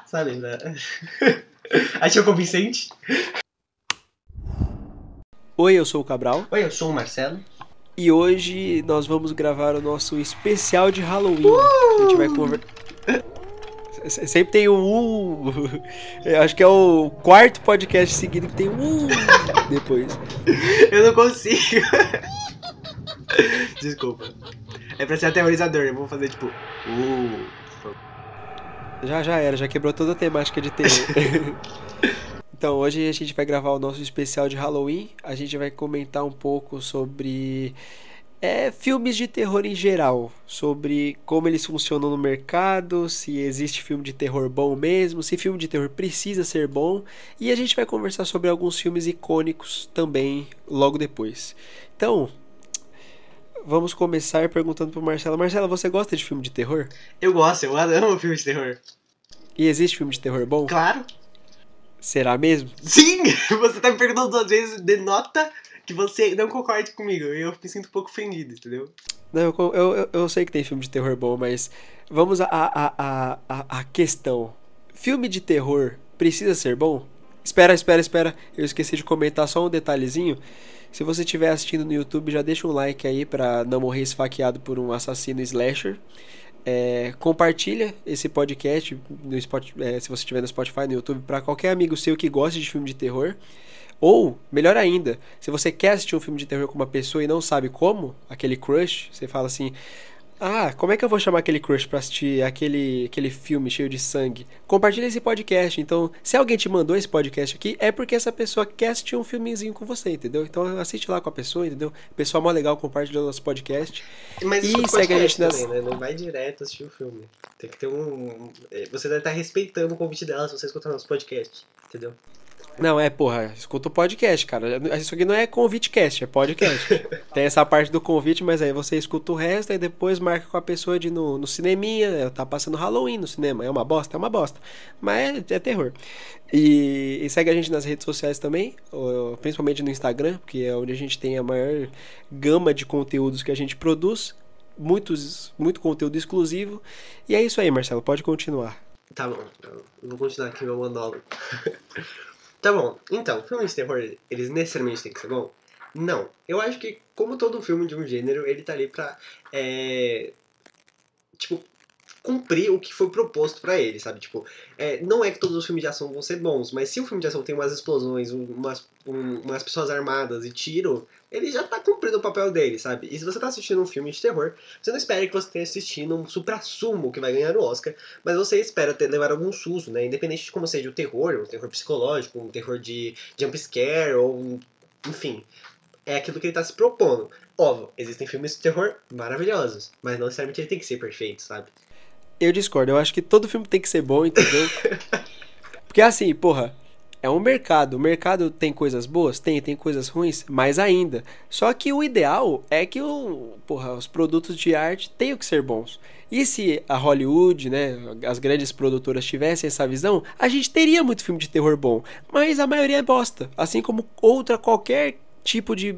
Sabe, né? Achou convincente? Oi, eu sou o Cabral. Oi, eu sou o Marcelo. E hoje nós vamos gravar o nosso especial de Halloween. A gente vai conversar. Sempre tem Eu acho que é o quarto podcast seguido que tem depois. Eu não consigo. Desculpa. É pra ser aterrorizador, eu vou fazer tipo. Já era, já quebrou toda a temática de terror. Então, hoje a gente vai gravar o nosso especial de Halloween. A gente vai comentar um pouco sobre filmes de terror em geral. Sobre como eles funcionam no mercado, se existe filme de terror bom mesmo, se filme de terror precisa ser bom. E a gente vai conversar sobre alguns filmes icônicos também logo depois. Então, vamos começar perguntando pro Marcelo. Marcelo, você gosta de filme de terror? Eu gosto, eu amo filme de terror. E existe filme de terror bom? Claro. Será mesmo? Sim! Você tá me perguntando 2 vezes, denota que você não concorde comigo. E eu me sinto um pouco ofendido, entendeu? Não, eu sei que tem filme de terror bom, mas vamos à questão. Filme de terror precisa ser bom? Espera. Eu esqueci de comentar só um detalhezinho. Se você estiver assistindo no YouTube, já deixa um like aí pra não morrer esfaqueado por um assassino slasher. Compartilha esse podcast no se você estiver no Spotify, no YouTube, para qualquer amigo seu que goste de filme de terror. Ou, melhor ainda, se você quer assistir um filme de terror com uma pessoa e não sabe como, aquele crush, você fala assim: como é que eu vou chamar aquele crush pra assistir aquele filme cheio de sangue? Compartilha esse podcast. Então, se alguém te mandou esse podcast aqui, é porque essa pessoa quer assistir um filmezinho com você, entendeu? Então, assiste lá com a pessoa, entendeu? Pessoal mó legal, compartilha o nosso podcast. Mas e segue a gente também, né? Não vai direto assistir o filme. Tem que ter Você deve estar respeitando o convite dela se você escutar nosso podcast, entendeu? Não, porra, escuta o podcast, cara. Isso aqui não é convite-cast, é podcast. Tem essa parte do convite, mas aí você escuta o resto, aí depois marca com a pessoa de ir no cineminha, tá passando Halloween no cinema. É uma bosta? É uma bosta. Mas é terror. E segue a gente nas redes sociais também, principalmente no Instagram, porque é onde a gente tem a maior gama de conteúdos que a gente produz. Muito conteúdo exclusivo. E é isso aí, Marcelo, pode continuar. Tá bom, eu vou continuar aqui meu monólogo. Tá bom, então, filmes de terror, eles necessariamente têm que ser bom? Não. Eu acho que, como todo filme de um gênero, ele tá ali pra, cumprir o que foi proposto pra ele, sabe? Não é que todos os filmes de ação vão ser bons, mas se o filme de ação tem umas explosões, umas pessoas armadas e tiro, ele já tá cumprindo o papel dele, sabe? E se você tá assistindo um filme de terror, você não espera que você tenha assistido um suprassumo que vai ganhar o Oscar, mas você espera levar algum susto, né? Independente de como seja o terror psicológico, um terror de jumpscare, ou enfim, é aquilo que ele tá se propondo. Óbvio, existem filmes de terror maravilhosos, mas não necessariamente ele tem que ser perfeito, sabe? Eu discordo, eu acho que todo filme tem que ser bom, entendeu? Porque assim, porra, é um mercado. O mercado tem coisas boas? Tem coisas ruins? Mais ainda. Só que o ideal é que os produtos de arte tenham que ser bons. E se a Hollywood, né, as grandes produtoras tivessem essa visão, a gente teria muito filme de terror bom. Mas a maioria é bosta. Assim como qualquer tipo de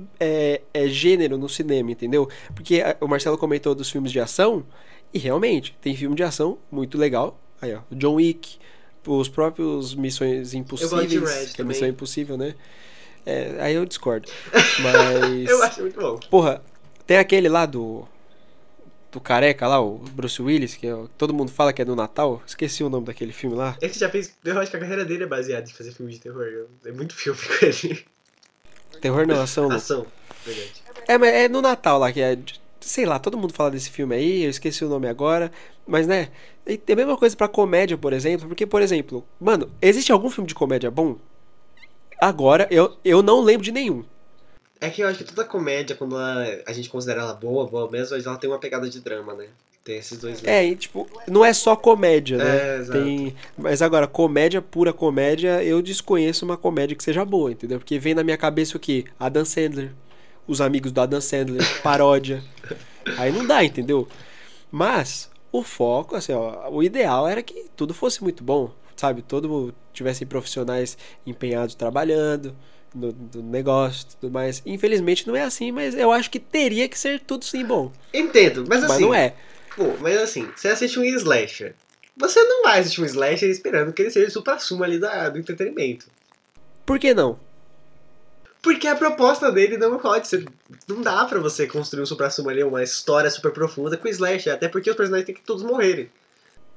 gênero no cinema, entendeu? Porque o Marcelo comentou dos filmes de ação. E realmente, tem filme de ação muito legal. Aí, ó, John Wick, os próprios Missões Impossíveis. Eu gosto de Red que também. É Missão Impossível, né? Aí eu discordo. Mas... Eu acho muito bom. Porra, tem aquele lá do careca lá, o Bruce Willis, que todo mundo fala que é do Natal. Esqueci o nome daquele filme lá. Esse já fez... Eu acho que a carreira dele é baseada em fazer filme de terror. É muito filme com ele. Terror não, ação. Ação, verdade. Mas é no Natal lá, que é... Sei lá, todo mundo fala desse filme aí, eu esqueci o nome agora, mas né, tem a mesma coisa pra comédia, por exemplo, porque, por exemplo, mano, existe algum filme de comédia bom? Agora, eu não lembro de nenhum. É que eu acho que toda comédia, quando a gente considera ela boa mesmo, ela tem uma pegada de drama, né? Tem esses dois lados. E tipo, não é só comédia, né? Exato. Mas agora, comédia, pura comédia, eu desconheço uma comédia que seja boa, entendeu? Porque vem na minha cabeça o quê? Adam Sandler. Os amigos do Adam Sandler, paródia. Aí não dá, entendeu? Mas o foco, assim, ó, o ideal era que tudo fosse muito bom, sabe? Todo tivessem profissionais empenhados trabalhando no negócio e tudo mais. Infelizmente não é assim, mas eu acho que teria que ser tudo sim bom. Entendo, mas assim... Mas não é. Pô, mas assim, você assiste um slasher, Você não vai assistir um slasher esperando que ele seja o supra-sumo ali do entretenimento. Por que não? Porque a proposta dele não pode ser. Não dá pra você construir um supra-sumo ali, uma história super profunda com slasher, até porque os personagens têm que todos morrerem.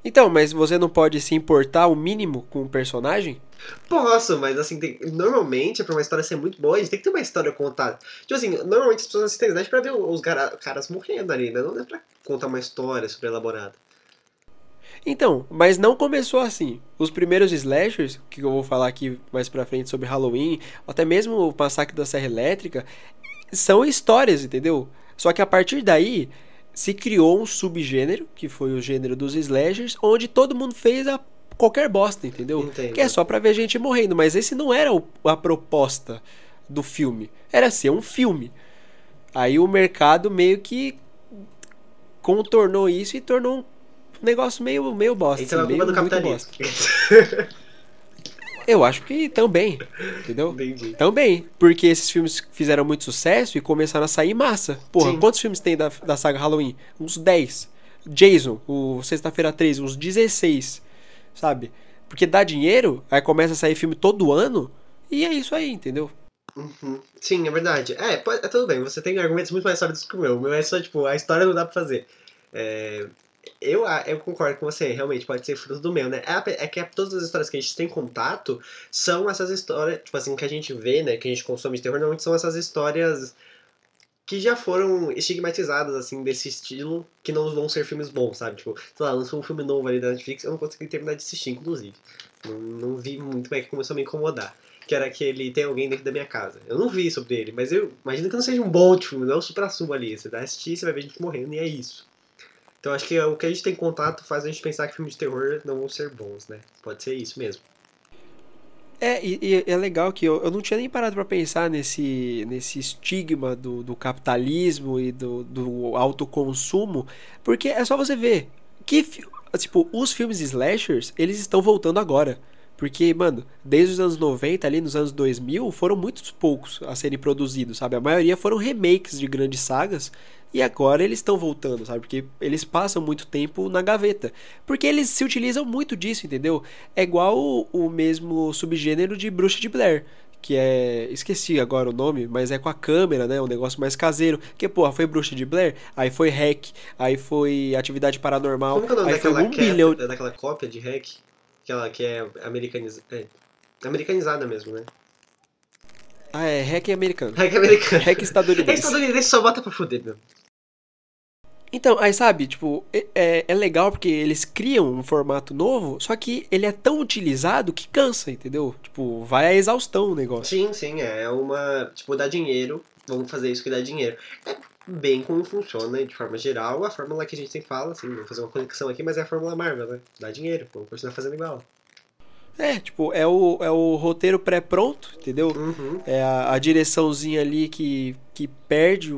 Então, mas você não pode se importar o mínimo com o personagem? Posso, mas assim, normalmente, pra uma história ser muito boa, a gente tem que ter uma história contada. Tipo assim, normalmente as pessoas assistem slasher pra ver os caras morrendo ali, né? Não é pra contar uma história super elaborada. Então, mas não começou assim. Os primeiros slashers, que eu vou falar aqui mais pra frente sobre Halloween, ou até mesmo o Massacre da Serra Elétrica, são histórias, entendeu? Só que a partir daí se criou um subgênero, que foi o gênero dos slashers, onde todo mundo fez qualquer bosta, entendeu? Entendo. Que é só pra ver gente morrendo, mas esse não era a proposta do filme. Era ser um filme. Aí o mercado meio que contornou isso e tornou um negócio meio bosta. Isso é uma assim, culpa do muito capitalismo. bosta. Eu acho que também, entendeu? Entendi. Também, porque esses filmes fizeram muito sucesso e começaram a sair em massa. Porra, Sim. quantos filmes tem da saga Halloween? Uns 10. Jason, o Sexta-feira 13, uns 16, sabe? Porque dá dinheiro, aí começa a sair filme todo ano, e é isso aí, entendeu? Uhum. Sim, é verdade. É tudo bem, você tem argumentos muito mais sólidos que o meu. O meu é só, tipo, a história não dá pra fazer. É, eu concordo com você, realmente, pode ser fruto do meu, né? É que todas as histórias que a gente tem contato são essas histórias, tipo assim, que a gente vê, né? Que a gente consome de terror, normalmente são essas histórias que já foram estigmatizadas, assim, desse estilo, que não vão ser filmes bons, sabe? Tipo, sei lá, lançou um filme novo ali da Netflix, eu não consegui terminar de assistir, inclusive. Não vi muito, mas começou a me incomodar. Que era aquele Tem Alguém Dentro da Minha Casa. Eu não vi sobre ele, mas eu imagino que não seja um bom filme, não é um supra-sumo ali. Você vai assistir, você vai ver gente morrendo e é isso. Então acho que o que a gente tem contato faz a gente pensar que filmes de terror não vão ser bons, né? Pode ser isso mesmo. E é legal que eu não tinha nem parado pra pensar nesse estigma do capitalismo e do autoconsumo, porque é só você ver tipo, os filmes slashers, eles estão voltando agora. Porque, mano, desde os anos 90 ali nos anos 2000, foram muitos poucos a serem produzidos, sabe? A maioria foram remakes de grandes sagas e agora eles estão voltando, sabe? Porque eles passam muito tempo na gaveta. Porque eles se utilizam muito disso, entendeu? É igual o mesmo subgênero de Bruxa de Blair. Que é. Esqueci agora o nome, mas é com a câmera, né? Um negócio mais caseiro. Que, porra, foi Bruxa de Blair, aí foi Hack, aí foi Atividade Paranormal, Como que é o nome aí foi daquela um bilhão. daquela cópia de Hack? Aquela que é americanizada mesmo, né? Ah, é Hack americano. Hack americano. Hack É estadunidense. estadunidense, só bota pra fuder, meu. Então, aí sabe, tipo, é legal porque eles criam um formato novo, só que ele é tão utilizado que cansa, entendeu? Tipo, vai à exaustão o negócio. Sim, sim, é uma. Tipo, dá dinheiro, vamos fazer isso que dá dinheiro. É bem como funciona de forma geral, a fórmula que a gente sempre fala, assim, vou fazer uma conexão aqui, mas é a fórmula Marvel, né? Dá dinheiro, vamos continuar fazendo igual. É, tipo, é o roteiro pré-pronto, entendeu? Uhum. É a direçãozinha ali que perde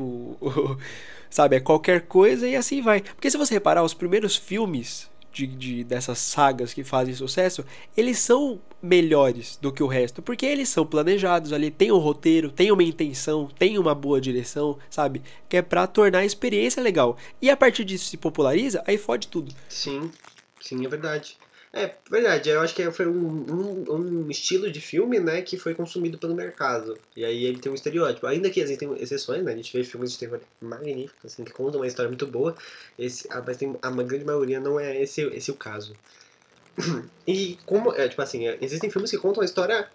sabe, é qualquer coisa e assim vai. Porque se você reparar, os primeiros filmes dessas sagas que fazem sucesso, eles são melhores do que o resto, porque eles são planejados ali, tem um roteiro, tem uma intenção, tem uma boa direção, sabe? Que é pra tornar a experiência legal. E a partir disso se populariza, aí fode tudo. Sim, sim, é verdade. É verdade, eu acho que foi um estilo de filme, né, que foi consumido pelo mercado. E aí ele tem um estereótipo. Ainda que existem exceções, né, a gente vê filmes de terror magníficos, assim, que contam uma história muito boa, mas a grande maioria não é esse o caso. E como, tipo assim, existem filmes que contam a história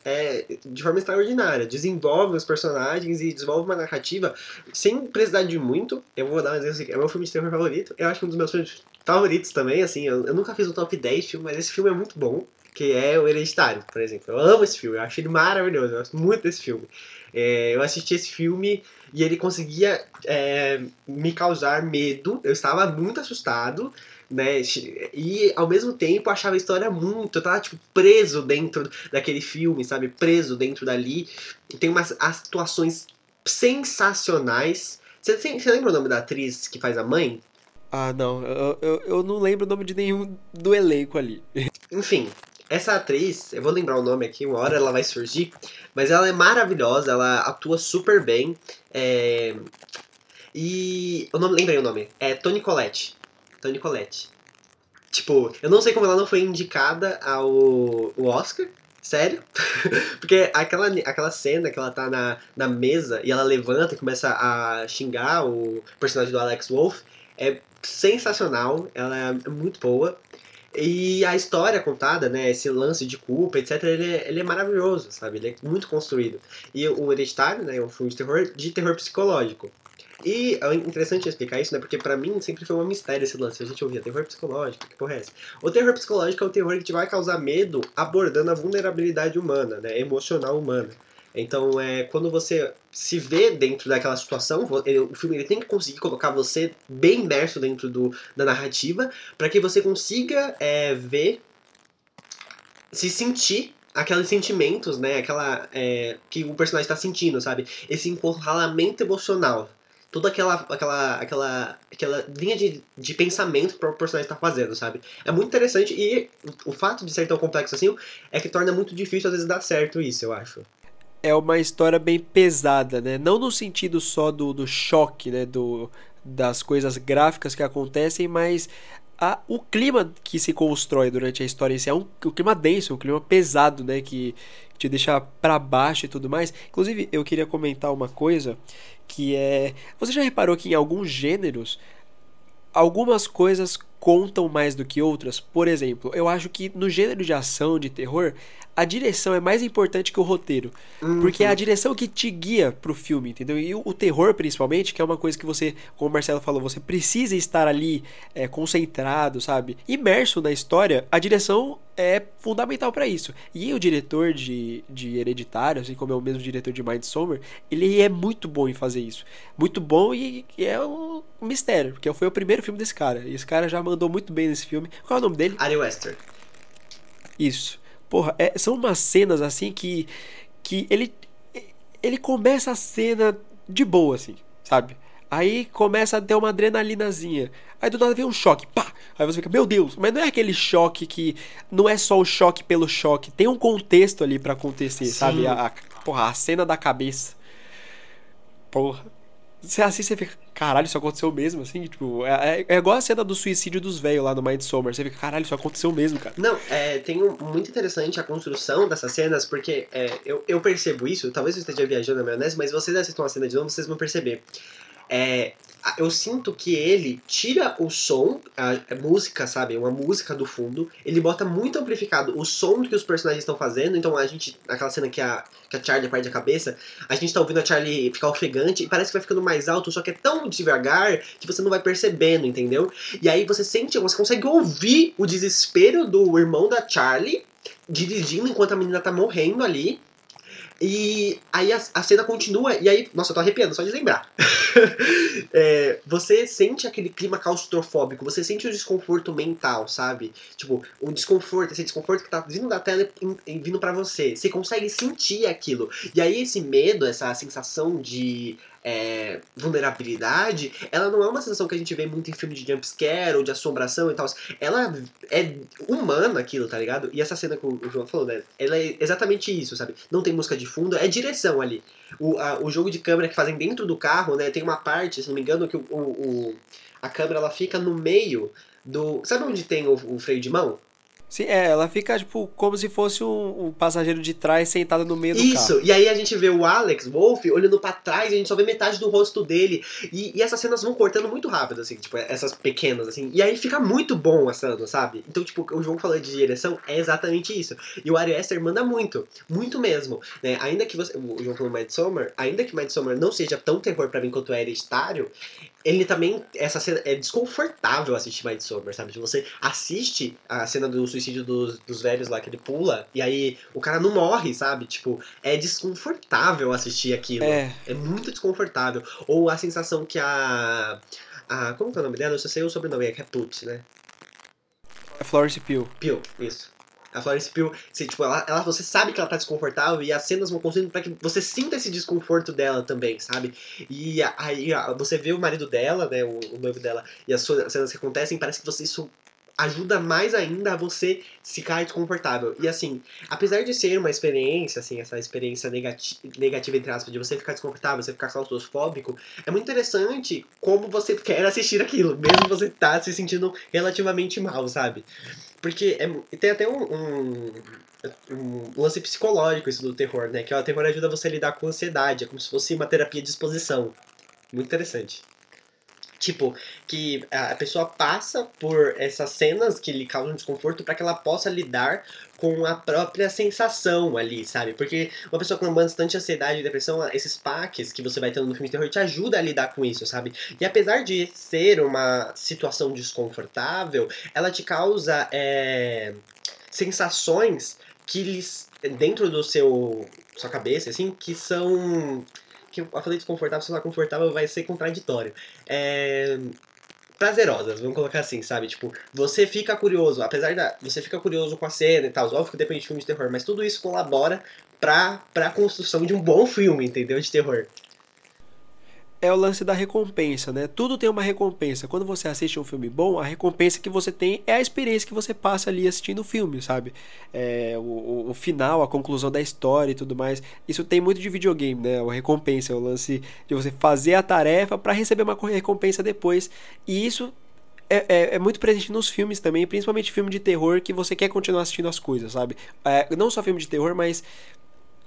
de forma extraordinária, desenvolvem os personagens e desenvolvem uma narrativa sem precisar de muito. Eu vou dar um exemplo assim, é o meu filme de terror favorito, eu acho que um dos meus filmes favoritos também, assim, eu nunca fiz um top 10 filme, mas esse filme é muito bom, que é o Hereditário, por exemplo. Eu amo esse filme, eu acho ele maravilhoso, eu gosto muito desse filme. Eu assisti esse filme e ele conseguia me causar medo, eu estava muito assustado, né? E ao mesmo tempo achava a história muito. Eu tava tipo preso dentro daquele filme, sabe? Preso dentro dali. E tem umas atuações sensacionais. Você lembra o nome da atriz que faz a mãe? Ah, não, eu não lembro o nome de nenhum do elenco ali. Enfim, essa atriz, eu vou lembrar o nome aqui, uma hora ela vai surgir, mas ela é maravilhosa, ela atua super bem. E lembrei o nome, é Toni Collette. Toni Collette. Tipo, eu não sei como ela não foi indicada ao Oscar. Sério? Porque aquela cena que ela tá na mesa e ela levanta e começa a xingar o personagem do Alex Wolff é sensacional, ela é muito boa. E a história contada, né, esse lance de culpa, etc, ele é maravilhoso, sabe? Ele é muito construído. E o Hereditário, né, é um filme de terror psicológico. E é interessante explicar isso, né? Porque pra mim sempre foi um mistério esse lance. A gente ouvia terror psicológico, que porra é essa? O terror psicológico é o terror que te vai causar medo abordando a vulnerabilidade humana, né? Emocional humana. Então, quando você se vê dentro daquela situação, o filme ele tem que conseguir colocar você bem imerso dentro da narrativa para que você consiga ver, se sentir aqueles sentimentos, né? Que o personagem está sentindo, sabe? Esse encurralamento emocional. Toda aquela linha de pensamento que o personagem está fazendo, sabe? É muito interessante e o fato de ser tão complexo assim é que torna muito difícil às vezes dar certo isso, eu acho. É uma história bem pesada, né? Não no sentido só do choque, né? Das coisas gráficas que acontecem, mas o clima que se constrói durante a história em si é um clima denso, um clima pesado, né? Que te deixa pra baixo e tudo mais. Inclusive, eu queria comentar uma coisa que é... Você já reparou que em alguns gêneros algumas coisas contam mais do que outras? Por exemplo, eu acho que no gênero de ação, de terror, a direção é mais importante que o roteiro. Porque é a direção que te guia pro filme, entendeu? E o terror, principalmente, que é uma coisa que você, como o Marcelo falou, você precisa estar ali concentrado, sabe? Imerso na história, a direção é fundamental pra isso. E o diretor de Hereditário, assim como é o mesmo diretor de Midsommar, ele é muito bom em fazer isso. Muito bom e é um mistério, porque foi o primeiro filme desse cara. E esse cara já mandou muito bem nesse filme. Qual é o nome dele? Ari Aster. Isso. Porra, são umas cenas assim que ele começa a cena de boa, assim, sabe? Aí começa a ter uma adrenalinazinha. Aí do nada vem um choque, pá! Aí você fica, meu Deus, mas não é aquele choque que... Não é só o choque pelo choque. Tem um contexto ali pra acontecer, Sim. sabe? Porra, a cena da cabeça. Porra. Assim você fica, caralho, isso aconteceu mesmo, assim, tipo, é igual a cena do suicídio dos velhos lá no Midsommar, você fica, caralho, isso aconteceu mesmo, cara. Não, muito interessante a construção dessas cenas, porque eu percebo isso, talvez eu esteja viajando na maionese, mas vocês assistam a cena de novo, vocês vão perceber. Eu sinto que ele tira o som, a música, sabe? Uma música do fundo. Ele bota muito amplificado o som que os personagens estão fazendo. Então aquela cena que a Charlie perde a cabeça, a gente tá ouvindo a Charlie ficar ofegante e parece que vai ficando mais alto, só que é tão devagar que você não vai percebendo, entendeu? E aí você consegue ouvir o desespero do irmão da Charlie dirigindo enquanto a menina tá morrendo ali. E aí a cena continua, e aí, nossa, eu tô arrepiando só de lembrar. Você sente aquele clima claustrofóbico, você sente o desconforto mental, sabe? Tipo, esse desconforto que tá vindo da tela e vindo pra você. Você consegue sentir aquilo. E aí esse medo, essa sensação de vulnerabilidade, ela não é uma sensação que a gente vê muito em filme de jumpscare ou de assombração e tal. Ela é humana aquilo, tá ligado? E essa cena que o João falou, né? Ela é exatamente isso, sabe? Não tem música de fundo, é direção ali. O jogo de câmera que fazem dentro do carro, né? Tem uma parte, se não me engano, que a câmera ela fica no meio do... Sabe onde tem o freio de mão? Sim, ela fica, tipo, como se fosse um passageiro de trás sentado no meio do carro. Isso, e aí a gente vê o Alex Wolff olhando pra trás e a gente só vê metade do rosto dele. E essas cenas vão cortando muito rápido, assim, tipo, essas pequenas, assim. E aí fica muito bom a cena, sabe? Então, tipo, o João falando de direção é exatamente isso. E o Ari Aster manda muito, muito mesmo. Né? Ainda que o João falou Midsommar, ainda que Midsommar não seja tão terror pra mim quanto é Hereditário, ele também, essa cena, é desconfortável assistir Midsommar, sabe? Você assiste a cena do suicídio dos velhos lá, que ele pula, e aí o cara não morre, sabe? Tipo, é desconfortável assistir aquilo. É muito desconfortável. Ou a sensação que como que é o nome dela? Eu só sei o sobrenome, que é Putz, né? Florence Pugh. Pugh, isso. A Florence Pugh, tipo, você sabe que ela tá desconfortável e as cenas vão construindo pra que você sinta esse desconforto dela também, sabe? E aí você vê o marido dela, né, o noivo dela, e as cenas que acontecem, parece que isso ajuda mais ainda a você ficar desconfortável. E assim, apesar de ser uma experiência, assim, essa experiência negativa, entre aspas, de você ficar desconfortável, você ficar claustrofóbico, é muito interessante como você quer assistir aquilo, mesmo você tá se sentindo relativamente mal, sabe? Porque tem até um lance psicológico isso do terror, né? Que o terror ajuda você a lidar com ansiedade, é como se fosse uma terapia de exposição. Muito interessante. Tipo, que a pessoa passa por essas cenas que lhe causam desconforto para que ela possa lidar com a própria sensação ali, sabe? Porque uma pessoa com bastante ansiedade e depressão, esses packs que você vai tendo no filme de terror te ajuda a lidar com isso, sabe? E apesar de ser uma situação desconfortável, ela te causa sensações que dentro do sua cabeça, assim, que são que eu falei desconfortável, se falar confortável vai ser contraditório. Prazerosas, vamos colocar assim, sabe? Tipo, você fica curioso, você fica curioso com a cena e tal, óbvio que depende de filme de terror, mas tudo isso colabora pra construção de um bom filme, entendeu? De terror. É o lance da recompensa, né? Tudo tem uma recompensa. Quando você assiste um filme bom, a recompensa que você tem é a experiência que você passa ali assistindo o filme, sabe? O final, a conclusão da história e tudo mais. Isso tem muito de videogame, né? A recompensa, é o lance de você fazer a tarefa para receber uma recompensa depois. E isso é muito presente nos filmes também, principalmente filme de terror, que você quer continuar assistindo as coisas, sabe? Não só filme de terror, mas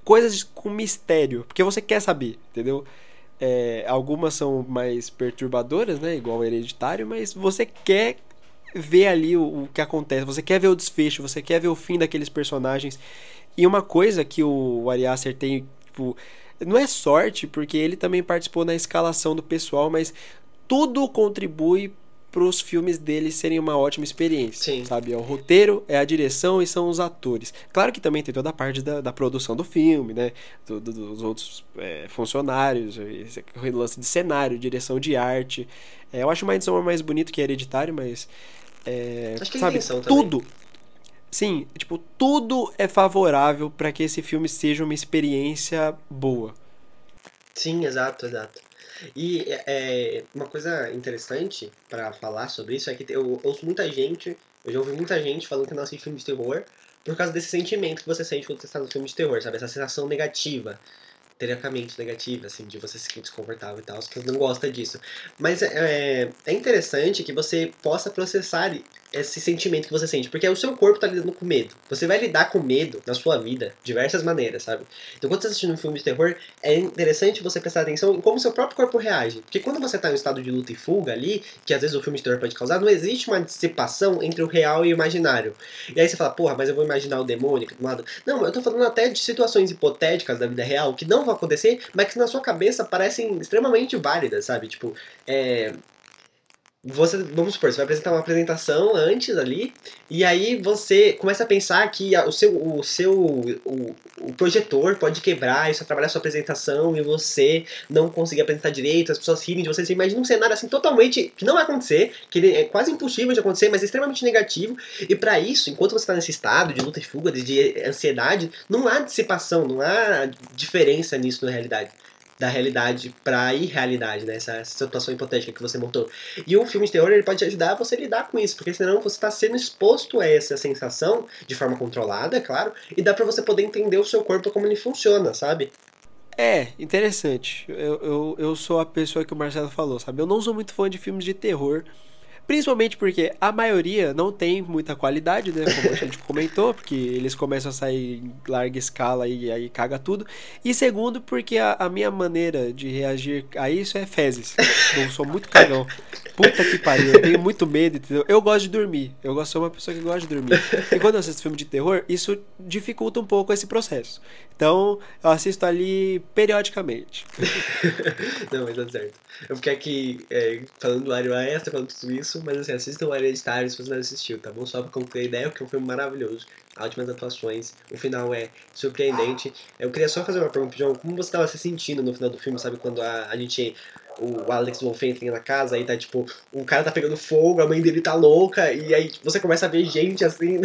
coisas com mistério, porque você quer saber, entendeu? Algumas são mais perturbadoras, né? Igual o Hereditário, mas você quer ver ali o que acontece, você quer ver o desfecho, você quer ver o fim daqueles personagens. E uma coisa que o Ari Aster tem, tipo, não é sorte, porque ele também participou na escalação do pessoal, mas tudo contribui para os filmes dele serem uma ótima experiência. Sim. Sabe? É o roteiro, é a direção e são os atores. Claro que também tem toda a parte da produção do filme, né? Dos outros funcionários, esse lance de cenário, direção de arte. Eu acho uma edição mais bonito que Hereditário, mas Acho que é sabe, intenção também. tudo. Sim, tipo, tudo é favorável para que esse filme seja uma experiência boa. Sim, exato, exato. E uma coisa interessante pra falar sobre isso é que eu ouço muita gente, eu já ouvi muita gente falando que não assiste filme de terror por causa desse sentimento que você sente quando você está no filme de terror, sabe? Essa sensação negativa, teoricamente negativa, assim, de você se sentir desconfortável e tal, que não gosta disso. Mas é interessante que você possa processar esse sentimento que você sente, porque o seu corpo tá lidando com medo. Você vai lidar com medo na sua vida de diversas maneiras, sabe? Então, quando você tá assistindo um filme de terror, é interessante você prestar atenção em como o seu próprio corpo reage. Porque quando você tá em um estado de luta e fuga ali, que às vezes o filme de terror pode causar, não existe uma dissipação entre o real e o imaginário. E aí você fala, porra, mas eu vou imaginar o demônio aqui do lado. Não, eu tô falando até de situações hipotéticas da vida real que não vão acontecer, mas que na sua cabeça parecem extremamente válidas, sabe? Tipo, vamos supor, você vai apresentar uma apresentação antes ali, e aí você começa a pensar que o projetor pode quebrar, isso atrapalhar a sua apresentação, e você não conseguir apresentar direito, as pessoas rirem de você. Você imagina um cenário assim totalmente que não vai acontecer, que ele é quase impossível de acontecer, mas é extremamente negativo. E pra isso, enquanto você está nesse estado de luta e fuga, de ansiedade, não há dissipação, não há diferença nisso na realidade. Da realidade pra irrealidade, né? Essa situação hipotética que você montou. E o filme de terror, ele pode te ajudar a você lidar com isso, porque senão você está sendo exposto a essa sensação de forma controlada, é claro, e dá pra você poder entender o seu corpo como ele funciona, sabe? Interessante. Eu sou a pessoa que o Marcelo falou, sabe? Eu não sou muito fã de filmes de terror. Principalmente porque a maioria não tem muita qualidade, né? Como a gente comentou, porque eles começam a sair em larga escala e aí caga tudo. E segundo, porque a minha maneira de reagir a isso é fezes. Eu sou muito cagão. Puta que pariu, eu tenho muito medo, entendeu? Eu gosto de dormir. Eu sou uma pessoa que gosta de dormir. E quando eu assisto filme de terror, isso dificulta um pouco esse processo. Então, eu assisto ali periodicamente. Não, mas tá certo. Eu fiquei aqui falando do Ari Aster, falando tudo isso, mas assim, assistam o Hereditário se você não assistiu, tá bom? Só pra concluir a ideia, porque é um filme maravilhoso. Ótimas atuações, o final é surpreendente. Eu queria só fazer uma pergunta, João, como você tava se sentindo no final do filme, sabe? Quando o Alex Wolff entra na casa, aí tá tipo, o cara tá pegando fogo, a mãe dele tá louca, e aí você começa a ver gente assim.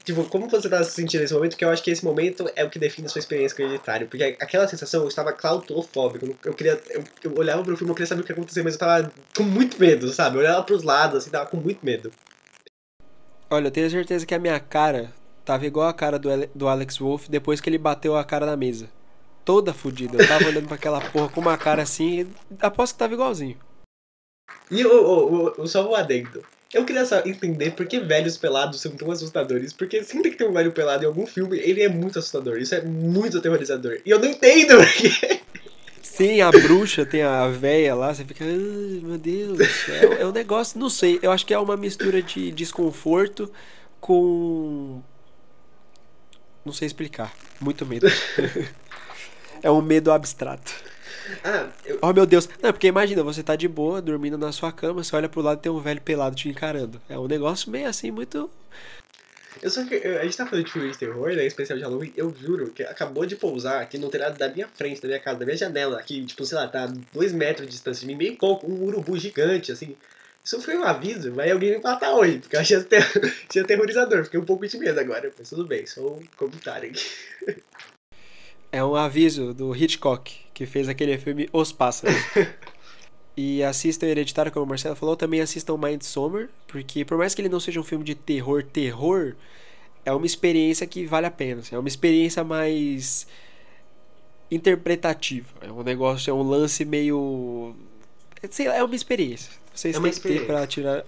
Tipo, como você tá se sentindo nesse momento? Porque eu acho que esse momento é o que define a sua experiência com o Hereditário. Porque aquela sensação, eu estava claustrofóbico. Eu olhava pro filme, eu queria saber o que ia acontecer, mas eu tava com muito medo, sabe? Eu olhava pros lados, assim, tava com muito medo. Olha, eu tenho certeza que a minha cara tava igual a cara do Alex Wolff depois que ele bateu a cara na mesa. Toda fodida. Eu tava olhando pra aquela porra com uma cara assim e aposto que tava igualzinho. E só um adendo. Eu queria só entender por que velhos pelados são tão assustadores. Porque sempre que tem um velho pelado em algum filme, ele é muito assustador. Isso é muito aterrorizador. E eu não entendo porque. Sim, a bruxa, tem a véia lá, você fica, meu Deus, é um negócio, não sei, eu acho que é uma mistura de desconforto com. Não sei explicar, muito medo. É um medo abstrato. Ah, eu, Oh meu Deus, não, porque imagina, você tá de boa, dormindo na sua cama, você olha pro lado e tem um velho pelado te encarando. É um negócio meio assim, muito. eu só que. A gente tá falando de filme de terror, né? Especial de Halloween. Eu juro que acabou de pousar aqui no telhado da minha frente, da minha casa, da minha janela. Aqui, tipo, sei lá, tá a 2 metros de distância de mim, bem pouco, um urubu gigante, assim. Isso foi um aviso, vai alguém me matar hoje, porque eu achei achei aterrorizador. Fiquei um pouco de medo agora, mas tudo bem, só um comentário aqui. É um aviso do Hitchcock, que fez aquele filme Os Pássaros. E assistam Hereditário, como o Marcelo falou, também assistam Midsommar, porque por mais que ele não seja um filme de terror, terror, é uma experiência que vale a pena. Assim, é uma experiência mais interpretativa. É um negócio, é um lance meio. Sei lá, é uma experiência. É Vocês uma têm que ter pra experiência. tirar.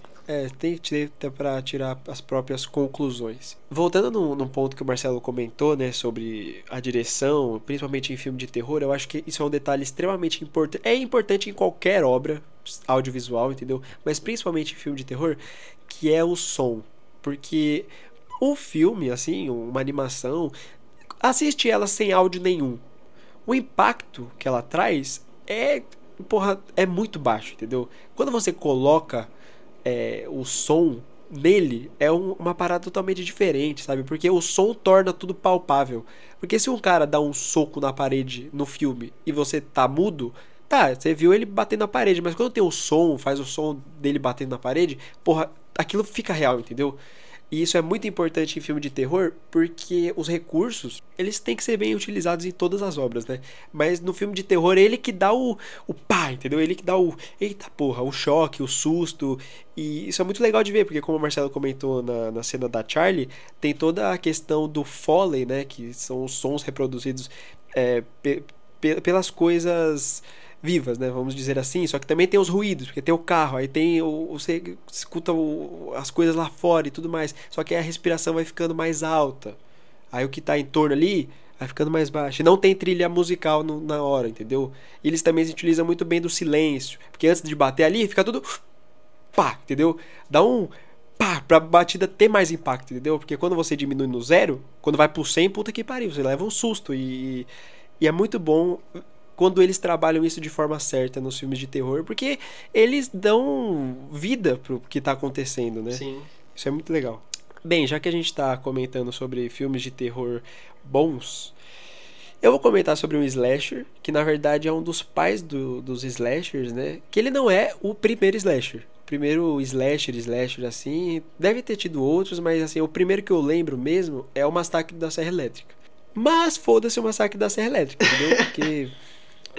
Tem que ter pra tirar as próprias conclusões. Voltando num ponto que o Marcelo comentou, né, sobre a direção, principalmente em filme de terror, eu acho que isso é um detalhe extremamente importante. É importante em qualquer obra audiovisual, entendeu? Mas principalmente em filme de terror, que é o som. Porque o filme, assim, uma animação, assiste ela sem áudio nenhum. O impacto que ela traz é, porra, é muito baixo, entendeu? Quando você coloca o som nele, é uma parada totalmente diferente, sabe? Porque o som torna tudo palpável. Porque se um cara dá um soco na parede no filme e você tá mudo, tá, você viu ele batendo na parede, mas quando tem o som, faz o som dele batendo na parede, porra, aquilo fica real, entendeu? E isso é muito importante em filme de terror, porque os recursos, eles têm que ser bem utilizados em todas as obras, né? Mas no filme de terror, ele que dá o pá, entendeu? Ele que dá o, eita porra, o choque, o susto. E isso é muito legal de ver, porque como o Marcelo comentou na cena da Charlie, tem toda a questão do Foley, né? Que são os sons reproduzidos pelas coisas vivas, né? Vamos dizer assim. Só que também tem os ruídos, porque tem o carro, aí tem você escuta as coisas lá fora e tudo mais. Só que aí a respiração vai ficando mais alta. Aí o que tá em torno ali vai ficando mais baixo. E não tem trilha musical na hora, entendeu? E eles também se utilizam muito bem do silêncio, porque antes de bater ali, fica tudo pá, entendeu? Dá um pá, pra batida ter mais impacto, entendeu? Porque quando você diminui no zero, quando vai pro 100, puta que pariu, você leva um susto. E é muito bom quando eles trabalham isso de forma certa nos filmes de terror, porque eles dão vida pro que tá acontecendo, né? Sim. Isso é muito legal. Bem, já que a gente tá comentando sobre filmes de terror bons, eu vou comentar sobre um slasher, que na verdade é um dos pais dos slashers, né? Que ele não é o primeiro slasher. O primeiro slasher assim, deve ter tido outros, mas assim, o primeiro que eu lembro mesmo é o Massacre da Serra Elétrica. Mas foda-se o Massacre da Serra Elétrica, entendeu? Porque,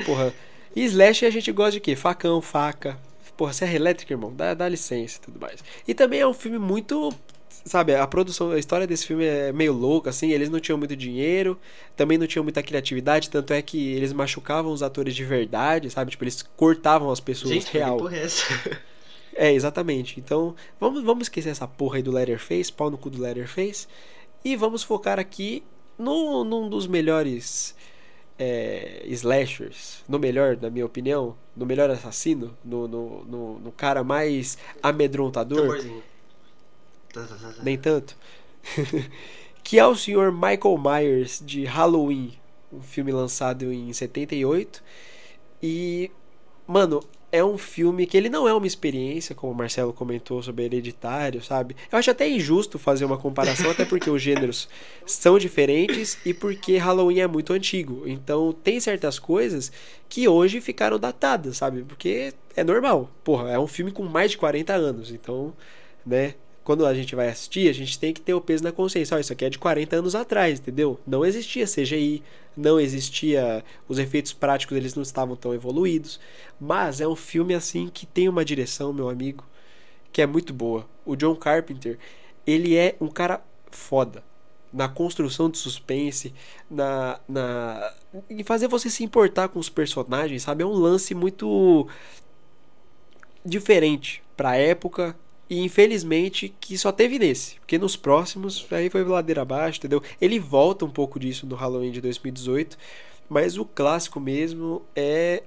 porra, e slasher a gente gosta de quê? Facão, faca. Porra, Serra Elétrica, irmão, dá licença e tudo mais. E também é um filme muito. Sabe, a produção, a história desse filme é meio louca, assim, eles não tinham muito dinheiro, também não tinham muita criatividade, tanto é que eles machucavam os atores de verdade, sabe? Tipo, eles cortavam as pessoas Gente, que real. porra é essa? Exatamente. Então, vamos esquecer essa porra aí do Leatherface, pau no cu do Leatherface, e vamos focar aqui num dos melhores slashers, no melhor, na minha opinião, no melhor assassino, no cara mais amedrontador, Tamborzinho. nem tanto, que é o senhor Michael Myers de Halloween, um filme lançado em 78. E, mano, é um filme que ele não é uma experiência, como o Marcelo comentou sobre Hereditário, sabe? Eu acho até injusto fazer uma comparação, até porque os gêneros são diferentes e porque Halloween é muito antigo. Então tem certas coisas que hoje ficaram datadas, sabe? Porque é normal. Porra, é um filme com mais de 40 anos. Então, né? Quando a gente vai assistir, a gente tem que ter o peso na consciência. Ó, isso aqui é de 40 anos atrás, entendeu? Não existia CGI, não existia. Os efeitos práticos, eles não estavam tão evoluídos. Mas é um filme assim que tem uma direção, meu amigo, que é muito boa. O John Carpenter, ele é um cara foda na construção de suspense, em fazer você se importar com os personagens, sabe? É um lance muito diferente pra época e infelizmente que só teve nesse, porque nos próximos aí foi ladeira abaixo, entendeu? Ele volta um pouco disso no Halloween de 2018, mas o clássico mesmo é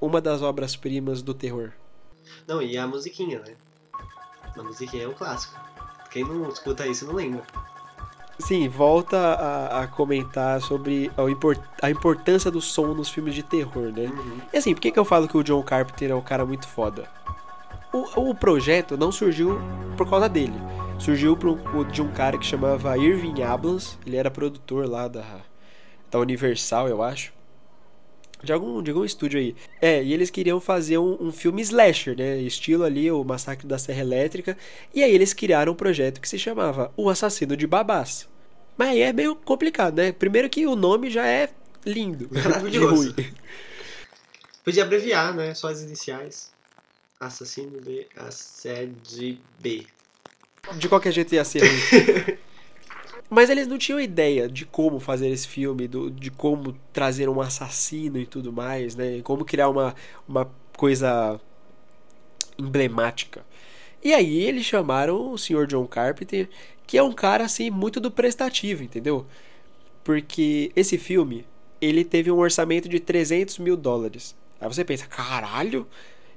uma das obras-primas do terror. Não, e a musiquinha, né? A musiquinha é um clássico. Quem não escuta isso não lembra. Sim, volta a comentar sobre a importância do som nos filmes de terror, né? Uhum. E assim, por que eu falo que o John Carpenter é um cara muito foda? O projeto não surgiu por causa dele. Surgiu de um cara que chamava Irving Abloh. Ele era produtor lá da Universal, eu acho. De algum estúdio aí. E eles queriam fazer um filme slasher, né? Estilo ali, o Massacre da Serra Elétrica. E aí eles criaram um projeto que se chamava O Assassino de Babás. Mas aí é meio complicado, né? Primeiro que o nome já é lindo. Maravilhoso. Podia abreviar, né? Só as iniciais. Assassino de Assédio B. De qualquer jeito ia ser ruim. Mas eles não tinham ideia de como fazer esse filme, de como trazer um assassino e tudo mais, né? Como criar uma coisa emblemática. E aí eles chamaram o Sr. John Carpenter, que é um cara assim muito do prestativo, entendeu? Porque esse filme, ele teve um orçamento de $300 mil. Aí você pensa, caralho?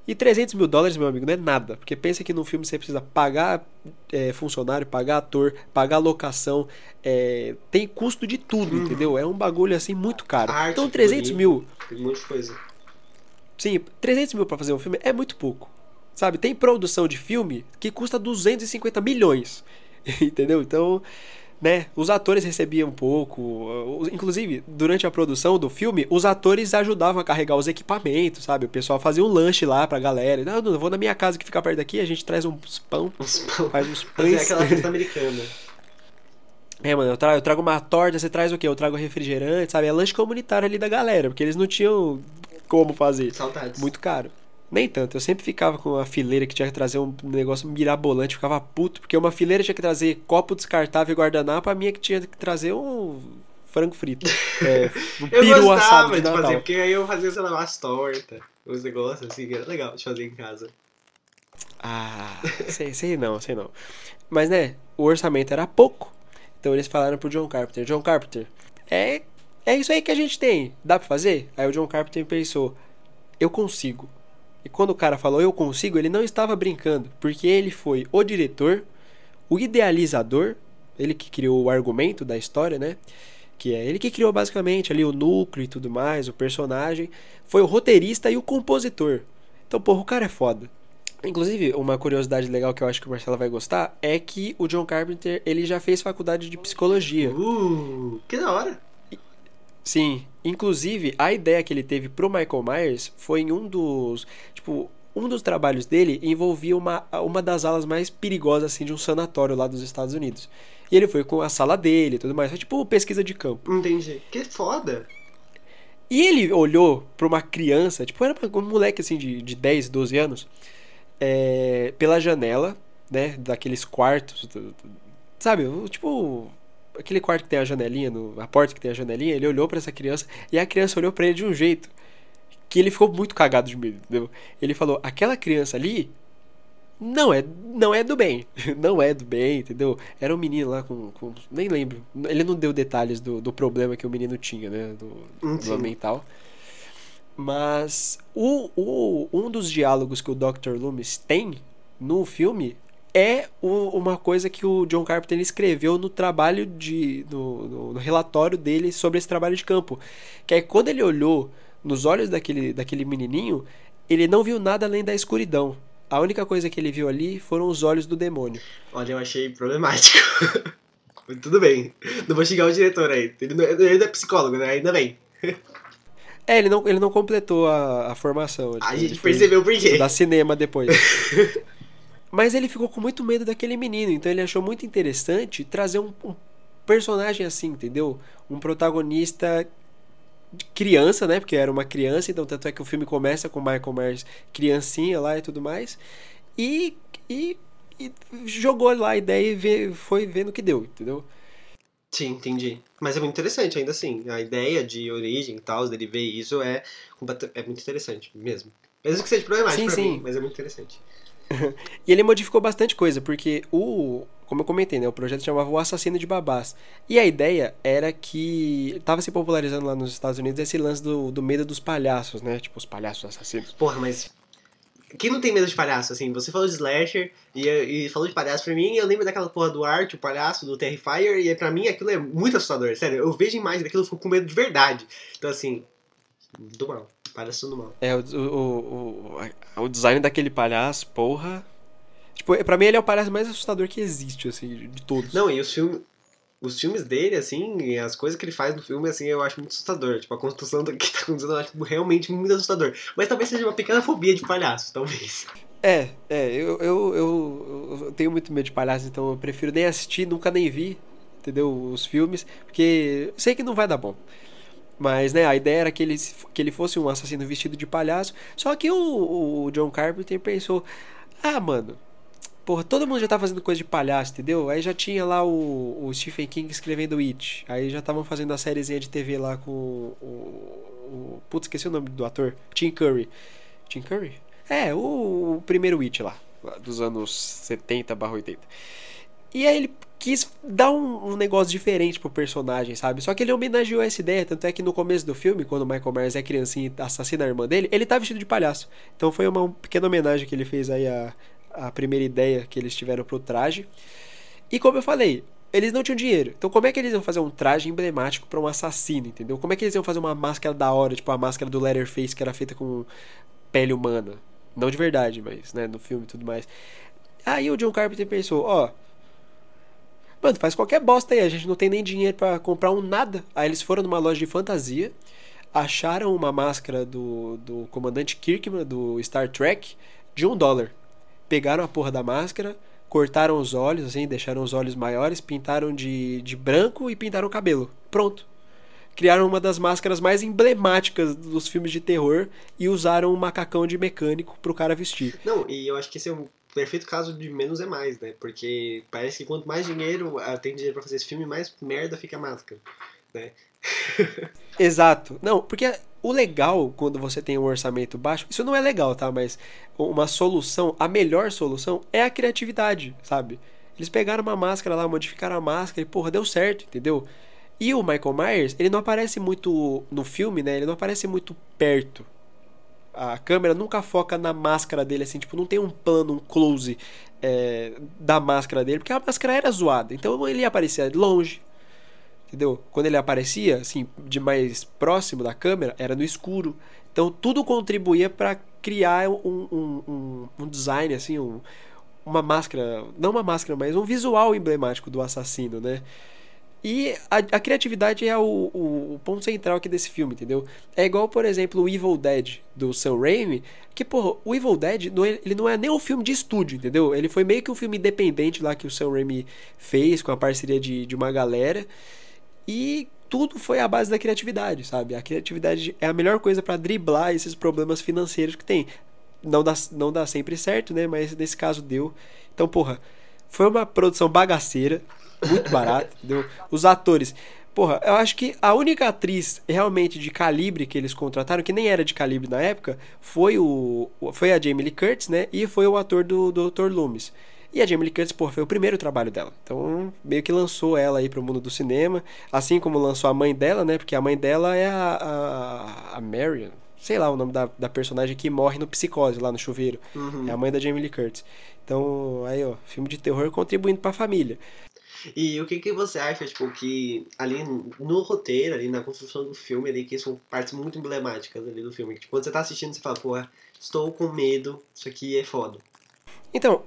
E $300 mil, meu amigo, não é nada. Porque pensa que num filme você precisa pagar funcionário, pagar ator, pagar locação. Tem custo de tudo, entendeu? É um bagulho assim muito caro. Arte, então 300 mil... Tem um monte de coisa. Sim, 300 mil pra fazer um filme é muito pouco. Sabe, tem produção de filme que custa 250 milhões. Entendeu? Então... né? Os atores recebiam um pouco. Inclusive, durante a produção do filme, os atores ajudavam a carregar os equipamentos, sabe? O pessoal fazia um lanche lá pra galera. Não, eu vou na minha casa que fica perto daqui, a gente traz uns pão. Faz uns pães. Fazer aquela festa americana. Mano, eu trago uma torta, você traz o quê? Eu trago refrigerante, sabe? É lanche comunitário ali da galera, porque eles não tinham como fazer. Saudades. Muito caro. Nem tanto, eu sempre ficava com uma fileira que tinha que trazer um negócio mirabolante, ficava puto, porque uma fileira tinha que trazer copo descartável e guardanapo, a minha que tinha que trazer um frango frito. Um peru assado de Natal. Fazer, porque aí eu fazia, sei lá, umas tortas, uns negócios assim, que era legal de fazer em casa. Ah, sei não. Mas, né, o orçamento era pouco, então eles falaram pro John Carpenter, é isso aí que a gente tem, dá pra fazer? Aí o John Carpenter pensou, eu consigo. E quando o cara falou eu consigo, ele não estava brincando, porque ele foi o diretor, o idealizador, ele que criou o argumento da história, né? Que é ele que criou basicamente ali o núcleo e tudo mais, o personagem, foi o roteirista e o compositor. Então, porra, o cara é foda. Inclusive, uma curiosidade legal que eu acho que o Marcelo vai gostar é que o John Carpenter, ele já fez faculdade de psicologia. Que da hora! Sim, inclusive a ideia que ele teve pro Michael Myers foi em um dos trabalhos dele envolvia uma das alas mais perigosas assim de um sanatório lá dos Estados Unidos. E ele foi com a sala dele e tudo mais, foi tipo pesquisa de campo. Entendi. Que foda! E ele olhou pra uma criança, tipo, era um moleque assim de 10, 12 anos, pela janela, né, daqueles quartos, sabe, tipo... aquele quarto que tem a janelinha, a porta que tem a janelinha, ele olhou pra essa criança e a criança olhou pra ele de um jeito que ele ficou muito cagado de medo, entendeu? Ele falou, aquela criança ali não é do bem, não é do bem, entendeu? Era um menino lá nem lembro, ele não deu detalhes do problema que o menino tinha, né, do mental. Mas um dos diálogos que o Dr. Loomis tem no filme é uma coisa que o John Carpenter escreveu no trabalho no relatório dele sobre esse trabalho de campo. Que é quando ele olhou nos olhos daquele menininho, ele não viu nada além da escuridão. A única coisa que ele viu ali foram os olhos do demônio. Olha, eu achei problemático. Tudo bem. Não vou xingar o diretor aí. Ele não é psicólogo, né? Ainda bem. Ele não completou a formação. A gente percebeu por quê. Da cinema depois. Mas ele ficou com muito medo daquele menino, então ele achou muito interessante trazer um personagem assim, entendeu? Um protagonista de criança, né? Porque era uma criança, então tanto é que o filme começa com o Michael Myers criancinha lá e tudo mais. E e jogou lá a ideia e foi vendo o que deu, entendeu? Sim, entendi. Mas é muito interessante, ainda assim. A ideia de origem e tal, dele ver isso é muito interessante mesmo. Mesmo que seja problemático Sim, pra mim, sim. mas é muito interessante. E ele modificou bastante coisa, porque como eu comentei, né, o projeto chamava O Assassino de Babás. E a ideia era que tava se popularizando lá nos Estados Unidos esse lance do medo dos palhaços, né? Tipo, os palhaços assassinos. Porra, mas quem não tem medo de palhaço, assim? Você falou de slasher e falou de palhaço pra mim, e eu lembro daquela porra do Art, o palhaço, do Terrifier, e pra mim aquilo é muito assustador, sério. Eu vejo imagens daquilo e fico com medo de verdade. Então, assim, do mal. Palhaço do mal. É, o design daquele palhaço, porra. Tipo, pra mim ele é o palhaço mais assustador que existe, assim, de todos. Não, e os filmes dele, assim, e as coisas que ele faz no filme, assim, eu acho muito assustador. Tipo, a construção do que tá acontecendo eu acho realmente muito assustador. Mas talvez seja uma pequena fobia de palhaço, talvez. Eu tenho muito medo de palhaço, então eu prefiro nem assistir, nunca nem vi, entendeu? Os filmes, porque sei que não vai dar bom. Mas, né, a ideia era que ele fosse um assassino vestido de palhaço. Só que o John Carpenter pensou: ah, mano, porra, todo mundo já tá fazendo coisa de palhaço, entendeu? Aí já tinha lá o Stephen King escrevendo It. Aí já estavam fazendo a sériezinha de TV lá com putz, esqueci o nome do ator. Tim Curry. Tim Curry? É, o primeiro It lá dos anos 70/80. E aí ele quis dar um negócio diferente pro personagem, sabe? Só que ele homenageou essa ideia, tanto é que no começo do filme, quando o Michael Myers é criancinha e assassina a irmã dele, ele tá vestido de palhaço. Então foi uma pequena homenagem que ele fez aí a primeira ideia que eles tiveram pro traje. E como eu falei, eles não tinham dinheiro. Então como é que eles iam fazer um traje emblemático pra um assassino, entendeu? Como é que eles iam fazer uma máscara da hora, tipo a máscara do Leatherface que era feita com pele humana? Não de verdade, mas, né, no filme e tudo mais. Aí o John Carpenter pensou, ó, mano, faz qualquer bosta aí, a gente não tem nem dinheiro pra comprar um nada. Aí eles foram numa loja de fantasia, acharam uma máscara do comandante Kirkman, do Star Trek, de $1. Pegaram a porra da máscara, cortaram os olhos, assim, deixaram os olhos maiores, pintaram de branco e pintaram o cabelo. Pronto. Criaram uma das máscaras mais emblemáticas dos filmes de terror e usaram um macacão de mecânico pro cara vestir. Não, e eu acho que esse é um perfeito caso de menos é mais, né? Porque parece que quanto mais dinheiro tem dinheiro pra fazer esse filme, mais merda fica a máscara, né? Exato. Não, porque o legal quando você tem um orçamento baixo, isso não é legal, tá? Mas uma solução, a melhor solução é a criatividade, sabe? Eles pegaram uma máscara lá, modificaram a máscara e, porra, deu certo, entendeu? E o Michael Myers, ele não aparece muito no filme, né? Ele não aparece muito perto. A câmera nunca foca na máscara dele, assim, tipo, não tem um plano, um close da máscara dele, porque a máscara era zoada. Então ele aparecia longe, entendeu? Quando ele aparecia, assim, de mais próximo da câmera, era no escuro. Então tudo contribuía para criar um design, assim, uma máscara, não uma máscara, mas um visual emblemático do assassino, né? E a criatividade é o ponto central aqui desse filme, entendeu? É igual, por exemplo, o Evil Dead do Sam Raimi, que, porra, o Evil Dead, ele não é nem um filme de estúdio, entendeu? Ele foi meio que um filme independente lá que o Sam Raimi fez com a parceria de uma galera. E tudo foi à base da criatividade, sabe? A criatividade é a melhor coisa pra driblar esses problemas financeiros que tem. Não dá sempre certo, né? Mas nesse caso deu. Então, porra, foi uma produção bagaceira, muito barata, entendeu? Os atores. Porra, eu acho que a única atriz realmente de calibre que eles contrataram, que nem era de calibre na época, foi a Jamie Lee Curtis, né? E foi o ator do Dr. Loomis. E a Jamie Lee Curtis, porra, foi o primeiro trabalho dela. Então, meio que lançou ela aí pro mundo do cinema. Assim como lançou a mãe dela, né? Porque a mãe dela é a Marion. Sei lá o nome da personagem que morre no Psicose, lá no chuveiro. Uhum. É a mãe da Jamie Lee Curtis. Então, aí, ó, filme de terror contribuindo pra família. E o que você acha, tipo, que ali no roteiro, ali na construção do filme, ali, que são partes muito emblemáticas ali do filme. Que, tipo, quando você tá assistindo, você fala, porra, estou com medo, isso aqui é foda. Então,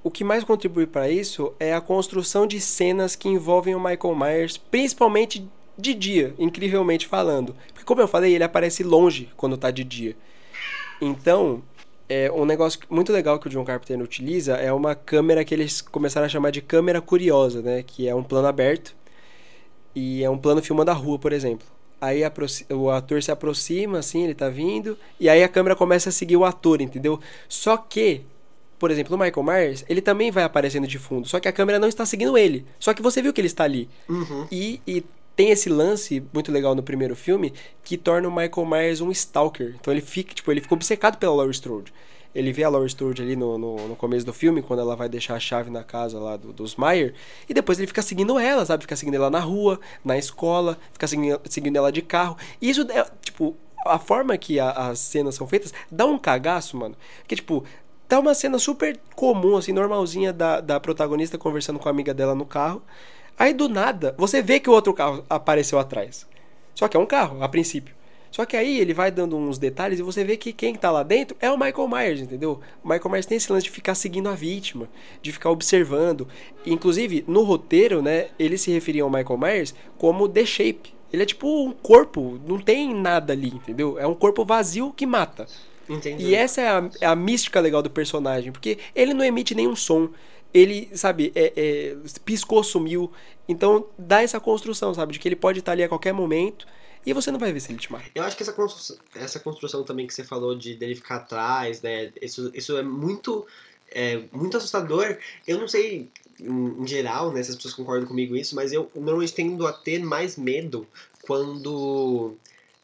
o que mais contribui para isso é a construção de cenas que envolvem o Michael Myers, principalmente de dia, incrivelmente falando. Porque, como eu falei, ele aparece longe quando tá de dia. Então, um negócio muito legal que o John Carpenter utiliza é uma câmera que eles começaram a chamar de câmera curiosa, né? Que é um plano aberto e é um plano filmando a rua, por exemplo. Aí o ator se aproxima, assim, ele tá vindo, e aí a câmera começa a seguir o ator, entendeu? Só que por exemplo, no Michael Myers, ele também vai aparecendo de fundo, só que a câmera não está seguindo ele. Só que você viu que ele está ali. Uhum. E tem esse lance muito legal no primeiro filme que torna o Michael Myers um stalker. Então ele fica obcecado pela Laurie Strode. Ele vê a Laurie Strode ali no começo do filme, quando ela vai deixar a chave na casa lá dos Myers, e depois ele fica seguindo ela, sabe? Fica seguindo ela na rua, na escola, fica seguindo ela de carro. E isso, tipo, a forma que as cenas são feitas dá um cagaço, mano. Porque, tipo, tá uma cena super comum, assim, normalzinha da protagonista conversando com a amiga dela no carro. Aí, do nada, você vê que o outro carro apareceu atrás. Só que é um carro, a princípio. Só que aí ele vai dando uns detalhes e você vê que quem tá lá dentro é o Michael Myers, entendeu? O Michael Myers tem esse lance de ficar seguindo a vítima, de ficar observando. Inclusive, no roteiro, né, eles se referiam ao Michael Myers como The Shape. Ele é tipo um corpo, não tem nada ali, entendeu? É um corpo vazio que mata. Entendi. E essa é a mística legal do personagem, porque ele não emite nenhum som. Ele, sabe, piscou, sumiu. Então dá essa construção, sabe, de que ele pode estar ali a qualquer momento e você não vai ver se ele te mata. Eu acho que essa construção também que você falou dele ficar atrás, né? Isso é muito assustador. Eu não sei, em geral, né, se as pessoas concordam comigo isso, mas eu normalmente tendo a ter mais medo quando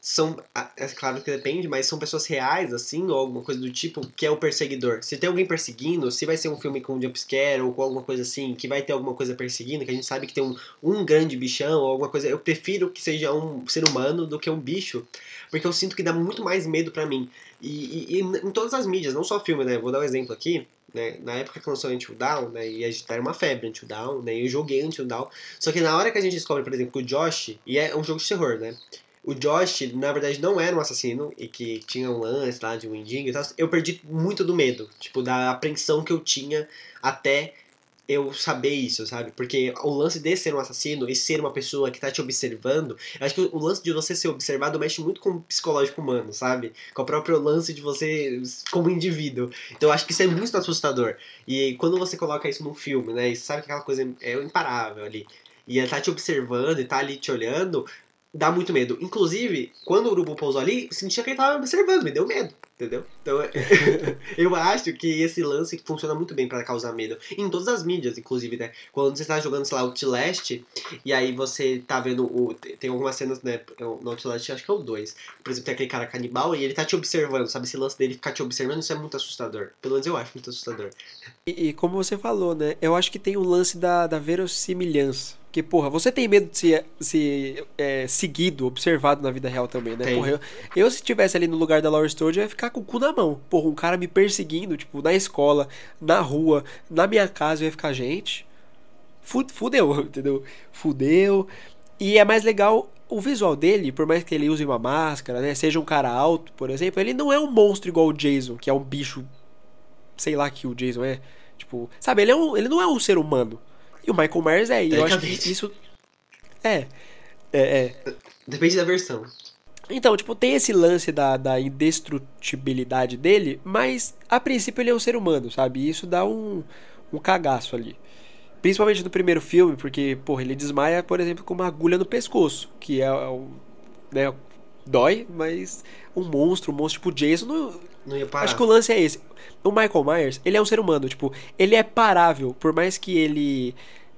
são, é claro que depende, mas são pessoas reais, assim, ou alguma coisa do tipo, que é o perseguidor. Se tem alguém perseguindo, se vai ser um filme com jumpscare ou com alguma coisa assim, que vai ter alguma coisa perseguindo, que a gente sabe que tem um grande bichão ou alguma coisa, eu prefiro que seja um ser humano do que um bicho, porque eu sinto que dá muito mais medo pra mim. E em todas as mídias, não só filme, né? Vou dar um exemplo aqui. Né? Na época que lançou Until Dawn, né, e a gente era uma febre Until Dawn, né, eu joguei Until Dawn, só que na hora que a gente descobre, por exemplo, que o Josh, e é um jogo de terror, né, o Josh, na verdade, não era um assassino e que tinha um lance lá de um mendigo e tal, eu perdi muito do medo, tipo, da apreensão que eu tinha até eu saber isso, sabe? Porque o lance de ser um assassino e ser uma pessoa que tá te observando, eu acho que o lance de você ser observado mexe muito com o psicológico humano, sabe? Com o próprio lance de você como indivíduo. Então eu acho que isso é muito assustador. E quando você coloca isso num filme, né? E você sabe que aquela coisa é imparável ali. E ela tá te observando e tá ali te olhando, dá muito medo. Inclusive, quando o urubu pousou ali, eu sentia que ele tava me observando, me deu medo. Entendeu? Então, eu acho que esse lance funciona muito bem pra causar medo. Em todas as mídias, inclusive, né? Quando você tá jogando, sei lá, Outlast, e aí você tá vendo tem algumas cenas, né? No Outlast, acho que é o 2. Por exemplo, tem aquele cara canibal e ele tá te observando, sabe? Esse lance dele ficar te observando, isso é muito assustador. Pelo menos eu acho muito assustador. E como você falou, né? Eu acho que tem o lance da verossimilhança. Porque, porra, você tem medo de ser seguido, observado na vida real também, né? Tem. Porra, eu se estivesse ali no lugar da Laurie Strode, eu ia ficar com o cu na mão. Porra, um cara me perseguindo, tipo, na escola, na rua, na minha casa, eu ia ficar, gente, fudeu, entendeu? Fudeu. E é mais legal o visual dele, por mais que ele use uma máscara, né? Seja um cara alto, por exemplo, ele não é um monstro igual o Jason, que é um bicho, sei lá que o Jason é. Tipo, sabe, ele não é um ser humano. E o Michael Myers e eu acho que isso... Depende da versão. Então, tipo, tem esse lance da indestrutibilidade dele, mas a princípio ele é um ser humano, sabe? E isso dá um cagaço ali. Principalmente no primeiro filme, porque, porra, ele desmaia, por exemplo, com uma agulha no pescoço, que né, dói, mas um monstro tipo Jason, não ia parar. Acho que o lance é esse. O Michael Myers, ele é um ser humano, tipo, ele é parável, por mais que ele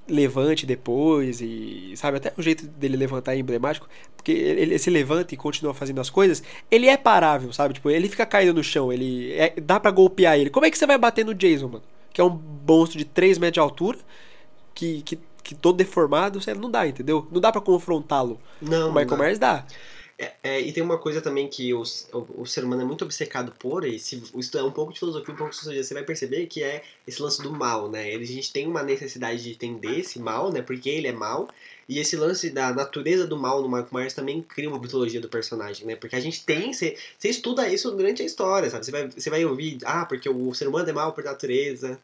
levante depois e, sabe, até o jeito dele levantar é emblemático, porque ele se levanta e continua fazendo as coisas, ele é parável, sabe, tipo, ele fica caído no chão, dá pra golpear ele. Como é que você vai bater no Jason, mano? Que é um monstro de 3 metros de altura, que todo deformado, não dá, entendeu? Não dá pra confrontá-lo. Não, o Michael Myers dá. E tem uma coisa também que o ser humano é muito obcecado por, e se estudar um pouco de filosofia, um pouco de sociologia, você vai perceber que é esse lance do mal, né? A gente tem uma necessidade de entender esse mal, né? Porque ele é mal, e esse lance da natureza do mal no Michael Myers também cria uma mitologia do personagem, né? Porque a gente você estuda isso durante a história, sabe? Você vai ouvir, porque o ser humano é mal por natureza,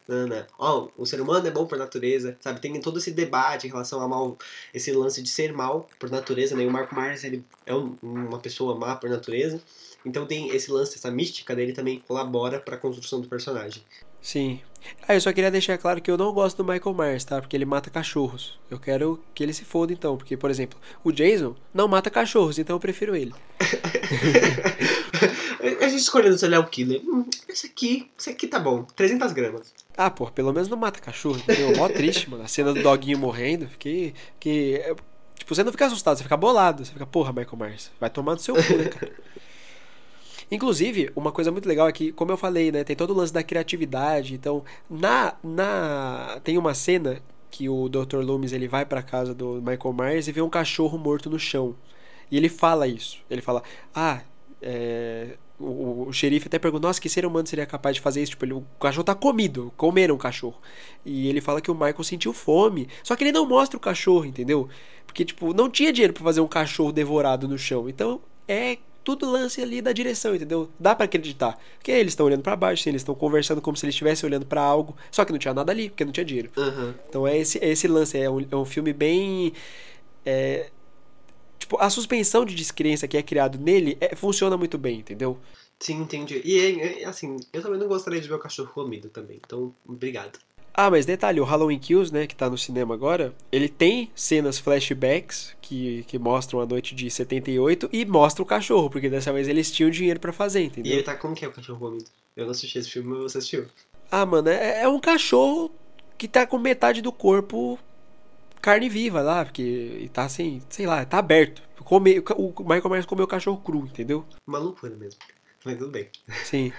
o ser humano é bom por natureza, sabe? Tem todo esse debate em relação ao mal, esse lance de ser mal por natureza, né? E o Michael Myers, ele é uma pessoa má por natureza, então tem esse lance, essa mística dele também colabora para a construção do personagem. Sim. Eu só queria deixar claro que eu não gosto do Michael Myers, tá? Porque ele mata cachorros. Eu quero que ele se foda, então. Porque, por exemplo, o Jason não mata cachorros, então eu prefiro ele. A gente escolhendo o serial killer. Esse aqui tá bom. 300 gramas. Ah, pô, pelo menos não mata cachorro, entendeu? Mó triste, mano. A cena do doguinho morrendo. Tipo, você não fica assustado, você fica bolado. Você fica, porra, Michael Myers, vai tomar no seu cu, né, cara? Inclusive, uma coisa muito legal é que, como eu falei, né, tem todo o lance da criatividade. Então, tem uma cena que o Dr. Loomis ele vai pra casa do Michael Myers e vê um cachorro morto no chão. E ele fala isso. Ele fala, o xerife até pergunta, nossa, que ser humano seria capaz de fazer isso? Tipo, o cachorro tá comido, comeram o cachorro. E ele fala que o Michael sentiu fome. Só que ele não mostra o cachorro, entendeu? Porque, tipo, não tinha dinheiro pra fazer um cachorro devorado no chão. Então, é tudo lance ali da direção, entendeu? Dá pra acreditar. Porque eles estão olhando pra baixo, eles estão conversando como se eles estivessem olhando pra algo. Só que não tinha nada ali, porque não tinha dinheiro. Uhum. Então é esse lance. É um filme bem... tipo, a suspensão de descrença que é criado nele funciona muito bem, entendeu? Sim, entendi. E assim, eu também não gostaria de ver o cachorro comido também. Então, obrigado. Ah, mas detalhe, o Halloween Kills, né, que tá no cinema agora, ele tem cenas flashbacks que mostram a noite de 78 e mostra o cachorro, porque dessa vez eles tinham dinheiro pra fazer, entendeu? E ele tá como que é o cachorro comido? Eu não assisti esse filme, mas você assistiu. Ah, mano, é um cachorro que tá com metade do corpo carne viva lá, porque tá assim, sei lá, tá aberto. O Michael Myers comeu o cachorro cru, entendeu? Uma loucura mesmo. Mas tudo bem. Sim.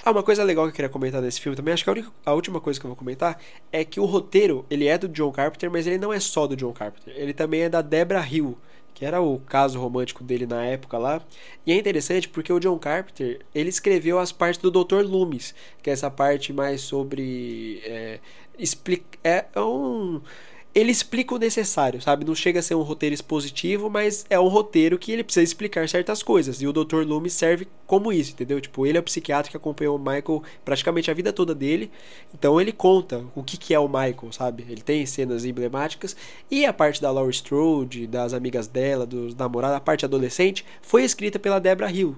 Ah, uma coisa legal que eu queria comentar nesse filme também, acho que a última coisa que eu vou comentar é que o roteiro, ele é do John Carpenter, mas ele não é só do John Carpenter. Ele também é da Deborah Hill, que era o caso romântico dele na época lá. E é interessante porque o John Carpenter, ele escreveu as partes do Dr. Loomis, que é essa parte mais sobre... ele explica o necessário, sabe? Não chega a ser um roteiro expositivo, mas é um roteiro que ele precisa explicar certas coisas. E o Dr. Loomis serve como isso, entendeu? Tipo, ele é o psiquiatra que acompanhou o Michael praticamente a vida toda dele. Então ele conta o que é o Michael, sabe? Ele tem cenas emblemáticas. E a parte da Laurie Strode, das amigas dela, dos namorados, a parte adolescente, foi escrita pela Deborah Hill.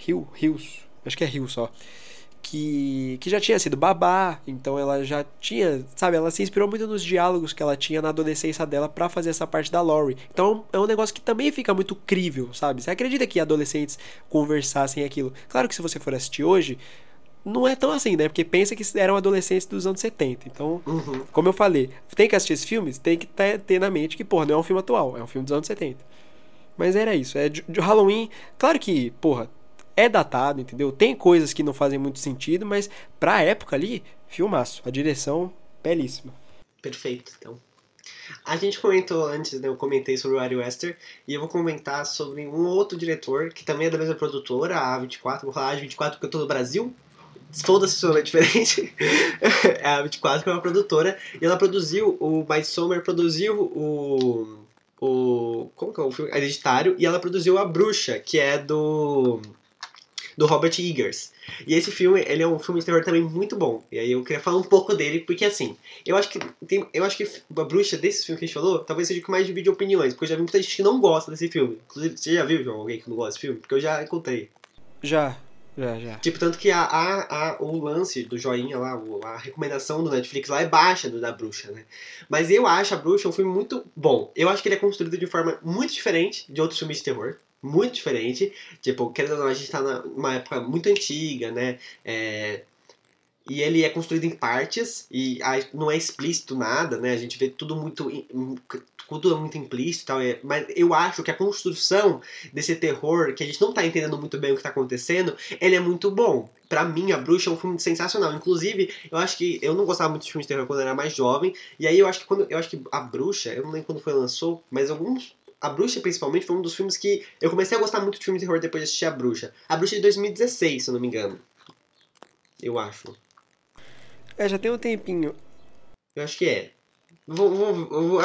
Hills. Acho que é Hill só. Que já tinha sido babá, então ela já tinha, sabe, ela se inspirou muito nos diálogos que ela tinha na adolescência dela pra fazer essa parte da Laurie. Então é um negócio que também fica muito crível, sabe? Você acredita que adolescentes conversassem aquilo? Claro que se você for assistir hoje, não é tão assim, né? Porque pensa que eram adolescentes dos anos 70. Então, como eu falei, tem que assistir esses filmes, tem que ter na mente que, porra, não é um filme atual, é um filme dos anos 70. Mas era isso, de Halloween, claro que, porra, é datado, entendeu? Tem coisas que não fazem muito sentido, mas pra época ali, filmaço. A direção, belíssima. Perfeito, então. A gente comentou antes, né? Eu comentei sobre o Ari Aster, e eu vou comentar sobre um outro diretor, que também é da mesma produtora, a A24. Vou falar A24 porque eu tô no Brasil. Foda-se se é diferente. É a A24 que é uma produtora, e ela produziu, o Midsommar produziu como que é o filme? Hereditário, e ela produziu A Bruxa, que é do Robert Eggers. E esse filme, ele é um filme de terror também muito bom. E aí eu queria falar um pouco dele, porque assim, eu acho que A Bruxa, desse filme que a gente falou, talvez seja o que mais divide opiniões, porque eu já vi muita gente que não gosta desse filme. Inclusive, você já viu alguém que não gosta desse filme? Porque eu já encontrei. Já. Tipo, tanto que o lance do joinha lá, a recomendação do Netflix lá é baixa da Bruxa, né? Mas eu acho A Bruxa um filme muito bom. Eu acho que ele é construído de forma muito diferente de outros filmes de terror. Muito diferente. Tipo, querendo ou não, a gente tá numa época muito antiga, né? E ele é construído em partes, e não é explícito nada, né? A gente vê tudo muito implícito e tal. Mas eu acho que a construção desse terror, que a gente não tá entendendo muito bem o que tá acontecendo, ele é muito bom. Pra mim, A Bruxa é um filme sensacional. Inclusive, eu acho que eu não gostava muito de filmes de terror quando eu era mais jovem. E aí eu acho que A Bruxa, eu não lembro quando lançou, mas A Bruxa, principalmente, foi um dos filmes que eu comecei a gostar muito de filme de terror depois de assistir A Bruxa. A Bruxa é de 2016, se eu não me engano. Eu acho. Já tem um tempinho. Eu acho que é.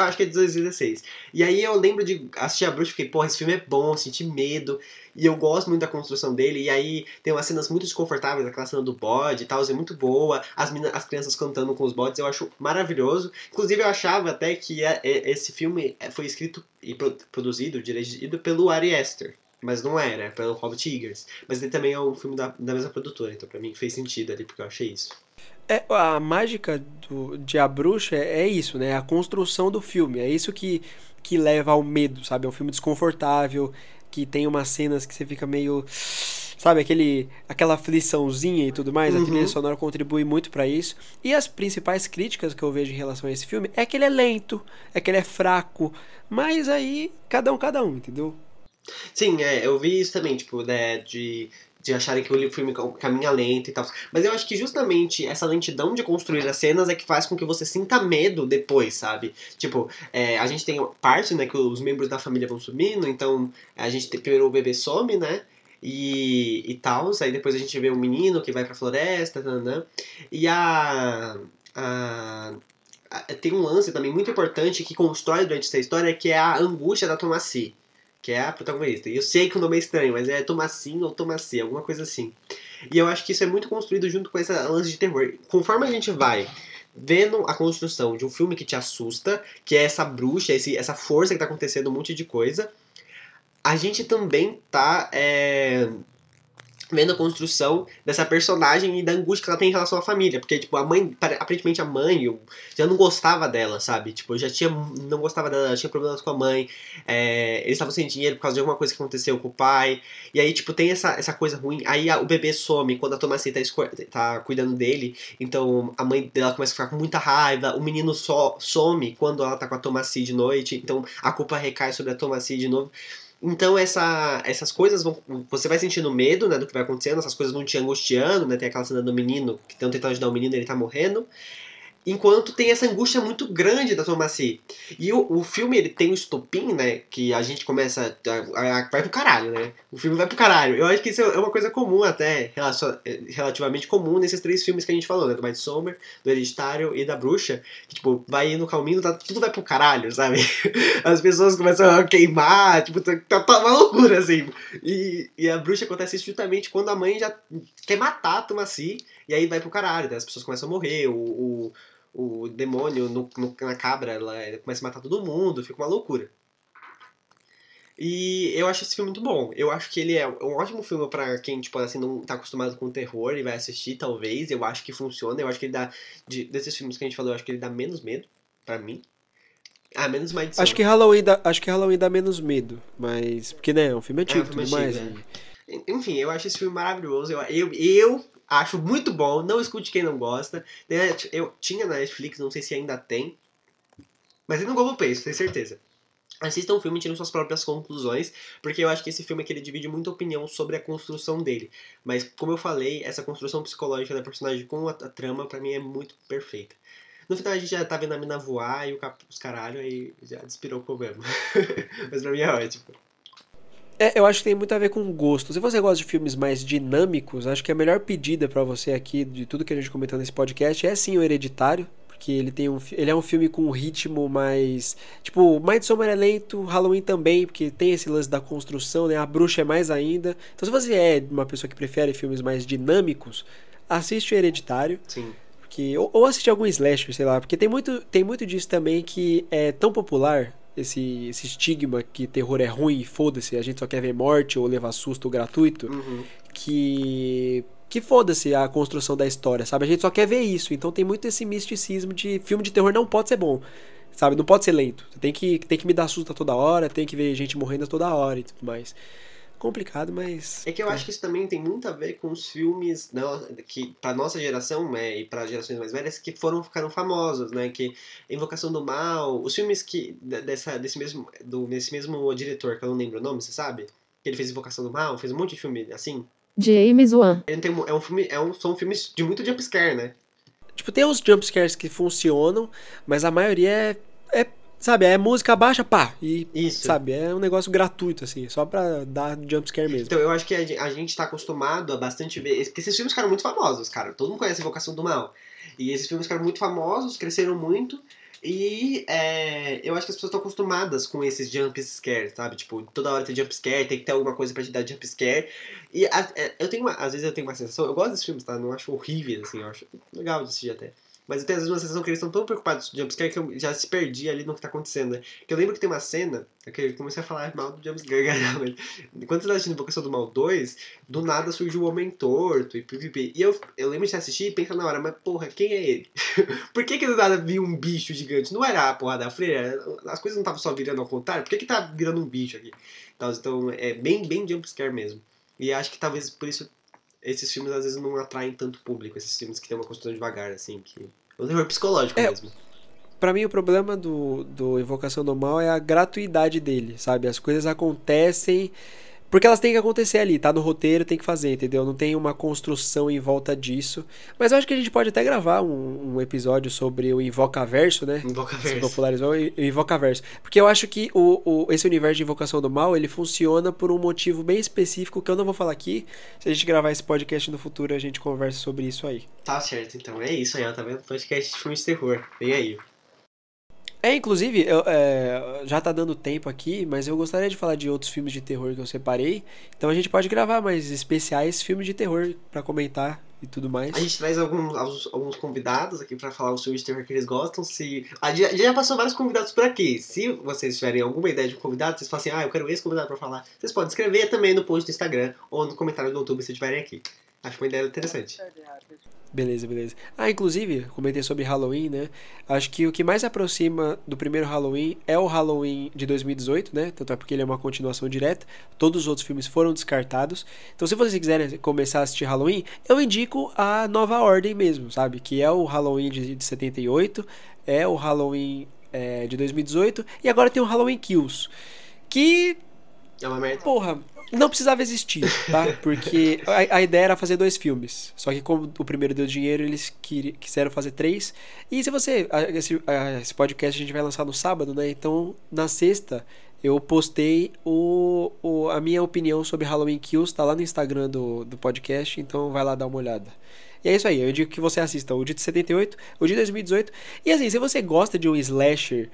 Acho que é de 2016. E aí eu lembro de assistir A Bruxa e fiquei, porra, esse filme é bom, eu senti medo. E eu gosto muito da construção dele. E aí tem umas cenas muito desconfortáveis, aquela cena do bode e tal, é muito boa. As crianças cantando com os bodes, eu acho maravilhoso. Inclusive eu achava até que esse filme foi escrito e produzido, dirigido pelo Ari Aster. Mas não era pelo Robert Eggers. Mas ele também é um filme da mesma produtora, então pra mim fez sentido ali, porque eu achei isso. A mágica de A Bruxa é isso, né? A construção do filme. É isso que leva ao medo, sabe? É um filme desconfortável, que tem umas cenas que você fica meio... sabe, aquela afliçãozinha e tudo mais. A trilha Uhum. sonora contribui muito pra isso. E as principais críticas que eu vejo em relação a esse filme é que ele é lento, é que ele é fraco, mas aí cada um, entendeu? Sim, eu vi isso também, tipo, né, de acharem que o filme caminha lento e tal. Mas eu acho que justamente essa lentidão de construir as cenas é que faz com que você sinta medo depois, sabe? Tipo, a gente tem parte, né, que os membros da família vão sumindo, então a gente tem, primeiro o bebê some, né? E tal, aí depois a gente vê o menino que vai pra floresta, né? E a, tem um lance também muito importante que constrói durante essa história, que é a angústia da Tomassi, que é a protagonista. E eu sei que o nome é estranho, mas é Tomassin ou Tomassi, alguma coisa assim. E eu acho que isso é muito construído junto com essa lance de terror. Conforme a gente vai vendo a construção de um filme que te assusta, que é essa bruxa, essa força que tá acontecendo um monte de coisa, a gente também tá vendo a construção dessa personagem e da angústia que ela tem em relação à família. Porque, tipo, a mãe, aparentemente a mãe, eu já não gostava dela, sabe? Tipo, eu já tinha, não gostava dela, tinha problemas com a mãe, eles estavam sem dinheiro por causa de alguma coisa que aconteceu com o pai, e aí, tipo, tem essa coisa ruim. Aí o bebê some quando a Thomasin tá cuidando dele, então a mãe dela começa a ficar com muita raiva, o menino some quando ela tá com a Thomasin de noite, então a culpa recai sobre a Thomasin de novo. Então essas coisas você vai sentindo medo, né, do que vai acontecendo, essas coisas vão te angustiando, né, tem aquela cena do menino, que estão tentando ajudar o menino, ele tá morrendo, enquanto tem essa angústia muito grande da Tomassi. E o filme, ele tem um estopim, né, que a gente começa vai pro caralho, né, o filme vai pro caralho. Eu acho que isso é uma coisa comum até, relativamente comum nesses três filmes que a gente falou, né, do Midsommar, do Hereditário e da Bruxa, que, tipo, vai indo calminho, tudo vai pro caralho, sabe? As pessoas começam a queimar, tipo, tá uma loucura, assim. E a Bruxa acontece isso justamente quando a mãe já quer matar a Tomassi, e aí vai pro caralho, né? As pessoas começam a morrer, o demônio na cabra, ela começa a matar todo mundo, fica uma loucura. E eu acho esse filme muito bom. Eu acho que ele é um ótimo filme pra quem, tipo, assim, não tá acostumado com terror e vai assistir, talvez. Eu acho que funciona. Eu acho que ele dá, desses filmes que a gente falou, eu acho que ele dá menos medo, pra mim. Ah, menos uma edição. Acho que Halloween dá menos medo, mas porque né, é um filme É um antigo e filme tudo mais. antigo, Enfim, eu acho esse filme maravilhoso. Eu acho muito bom. Não escute quem não gosta. Eu tinha na Netflix, não sei se ainda tem. Mas tem no Globoplay, isso tenho certeza. Assistam o filme e tirem suas próprias conclusões, porque eu acho que esse filme aqui ele divide muita opinião sobre a construção dele. Mas, como eu falei, essa construção psicológica da personagem com a trama, pra mim, é muito perfeita. No final a gente já tá vendo a mina voar e os caralho, aí já despirocou mesmo. Mas pra mim é ótimo. Eu acho que tem muito a ver com gosto. Se você gosta de filmes mais dinâmicos, acho que a melhor pedida pra você aqui, de tudo que a gente comentou nesse podcast, é sim o Hereditário. Porque ele é um filme com um ritmo mais. Tipo, Midsommar é lento, Halloween também, porque tem esse lance da construção, né? A bruxa é mais ainda. Então, se você é uma pessoa que prefere filmes mais dinâmicos, assiste o Hereditário. Sim. Ou assiste algum slasher, sei lá. Porque tem muito disso também que é tão popular. Esse estigma que terror é ruim, foda-se, a gente só quer ver morte ou levar susto gratuito, Uhum. que foda-se a construção da história, sabe? A gente só quer ver isso, então tem muito esse misticismo de filme de terror não pode ser bom, sabe? Não pode ser lento, tem que me dar susto a toda hora, tem que ver gente morrendo a toda hora e tudo mais. Complicado, mas... É que eu acho que isso também tem muito a ver com os filmes, né, que pra nossa geração, né, e para gerações mais velhas, que ficaram famosos, né, que Invocação do Mal, os filmes desse mesmo diretor, que eu não lembro o nome, você sabe? Que ele fez Invocação do Mal, fez um monte de filme assim. James Wan. Ele tem, são filmes de muito jumpscare, né? Tipo, tem uns jumpscares que funcionam, mas a maioria sabe, é música baixa, pá, e, Isso. sabe, é um negócio gratuito, assim, só pra dar jumpscare mesmo. Então eu acho que a gente tá acostumado a bastante ver, porque esses filmes ficaram muito famosos, cara, todo mundo conhece Invocação do Mal, e esses filmes ficaram muito famosos, cresceram muito, e eu acho que as pessoas estão acostumadas com esses jumpscares, sabe, tipo, toda hora tem jumpscare, tem que ter alguma coisa pra te dar jumpscare, e às vezes eu tenho uma sensação, eu gosto desses filmes, tá, não acho horríveis, assim, eu acho legal de assistir até. Mas eu tenho às vezes uma sensação que eles estão tão preocupados com o jumpscare que eu já se perdi ali no que tá acontecendo, né? Que eu lembro que tem uma cena, que eu comecei a falar mal do jumpscare, mas quando você tá assistindo Invocação do Mal 2, do nada surge o Homem Torto e pipipi. E eu lembro de assistir e pensar na hora, mas porra, quem é ele? Por que do nada viu um bicho gigante? Não era a porra da freira? As coisas não estavam só virando ao contrário? Por que tá virando um bicho aqui? Então é bem jumpscare mesmo. E acho que talvez por isso esses filmes às vezes não atraem tanto público, esses filmes que tem uma construção devagar, assim, que... O terror psicológico mesmo. Pra mim, o problema do Invocação do Mal é a gratuidade dele, sabe? As coisas acontecem porque elas têm que acontecer ali, tá no roteiro, tem que fazer, entendeu? Não tem uma construção em volta disso. Mas eu acho que a gente pode até gravar um episódio sobre o Invocaverso, né? Se Invocaverso. popularizou, o Invocaverso. Porque eu acho que esse universo de Invocação do Mal, ele funciona por um motivo bem específico que eu não vou falar aqui. Se a gente gravar esse podcast no futuro, a gente conversa sobre isso aí. Tá certo, então. É isso aí, ó. Tá vendo? Podcast de filmes de terror. Vem aí. Inclusive, já tá dando tempo aqui, mas eu gostaria de falar de outros filmes de terror que eu separei. Então a gente pode gravar mais especiais filmes de terror pra comentar e tudo mais. A gente traz alguns convidados aqui pra falar os filmes de terror que eles gostam. Já passou vários convidados por aqui. Se vocês tiverem alguma ideia de um convidado, vocês falam assim, eu quero esse convidado pra falar. Vocês podem escrever também no post do Instagram ou no comentário do YouTube se estiverem aqui. Acho uma ideia interessante. Beleza. Inclusive, comentei sobre Halloween, né? Acho que o que mais aproxima do primeiro Halloween é o Halloween de 2018, né? Tanto é porque ele é uma continuação direta. Todos os outros filmes foram descartados. Então, se vocês quiserem começar a assistir Halloween, eu indico a Nova Ordem mesmo, sabe? Que é o Halloween de 78, é o Halloween de 2018 e agora tem o Halloween Kills. Que... É uma merda. Porra... Não precisava existir, tá? Porque a ideia era fazer 2 filmes. Só que como o primeiro deu dinheiro, eles quiseram fazer 3. E se você... Esse podcast a gente vai lançar no sábado, né? Então, na sexta, eu postei a minha opinião sobre Halloween Kills. Tá lá no Instagram do podcast, então vai lá dar uma olhada. E é isso aí, eu digo que você assista o de 78, o de 2018. E assim, se você gosta de um slasher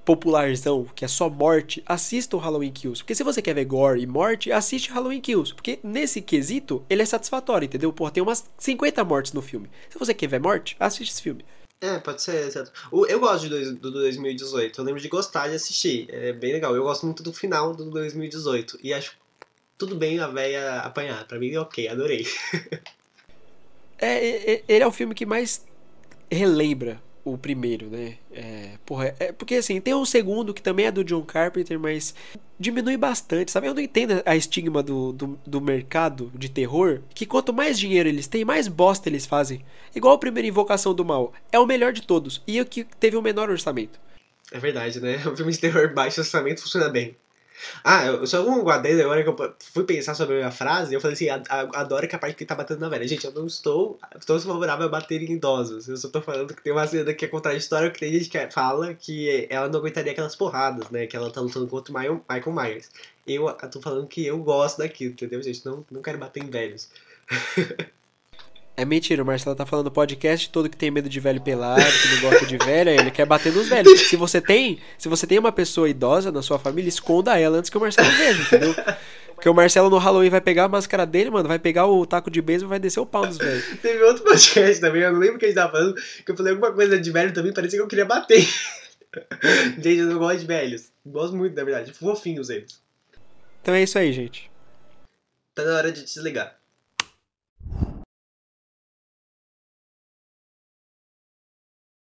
popularzão, que é só morte, assista o Halloween Kills. Porque se você quer ver gore e morte, assiste Halloween Kills. Porque nesse quesito, ele é satisfatório, entendeu? Porra, tem umas 50 mortes no filme. Se você quer ver morte, assiste esse filme. Pode ser, certo. Eu gosto do 2018. Eu lembro de gostar de assistir. É bem legal. Eu gosto muito do final do 2018. E acho tudo bem a véia apanhar. Pra mim, ok, adorei. Ele é o filme que mais relembra o primeiro, né? Porque assim, tem um segundo que também é do John Carpenter, mas diminui bastante, sabe? Eu não entendo a estigma do mercado de terror, que quanto mais dinheiro eles têm, mais bosta eles fazem. Igual o primeiro Invocação do Mal. É o melhor de todos. E o que teve o menor orçamento. É verdade, né? O filme de terror baixo orçamento funciona bem. Eu só um adendo agora que eu fui pensar sobre a frase, eu falei assim, adoro que a parte que tá batendo na velha. Gente, eu não estou favorável a bater em idosos. Eu só tô falando que tem uma cena que é contraditória, que tem gente que fala que ela não aguentaria aquelas porradas, né? Que ela tá lutando contra o Michael Myers. Eu tô falando que eu gosto daquilo, entendeu, gente? Não quero bater em velhos. É mentira, o Marcelo tá falando podcast todo que tem medo de velho pelado, que não gosta de velho, ele quer bater nos velhos. Se você tem uma pessoa idosa na sua família, esconda ela antes que o Marcelo veja, entendeu? Porque o Marcelo no Halloween vai pegar a máscara dele, mano, vai pegar o taco de beisebol e vai descer o pau nos velhos. Teve outro podcast também, eu não lembro o que a gente tava falando, que eu falei alguma coisa de velho também, parecia que eu queria bater. Gente, eu não gosto de velhos. Gosto muito, na verdade, fofinhos eles. Então é isso aí, gente. Tá na hora de desligar.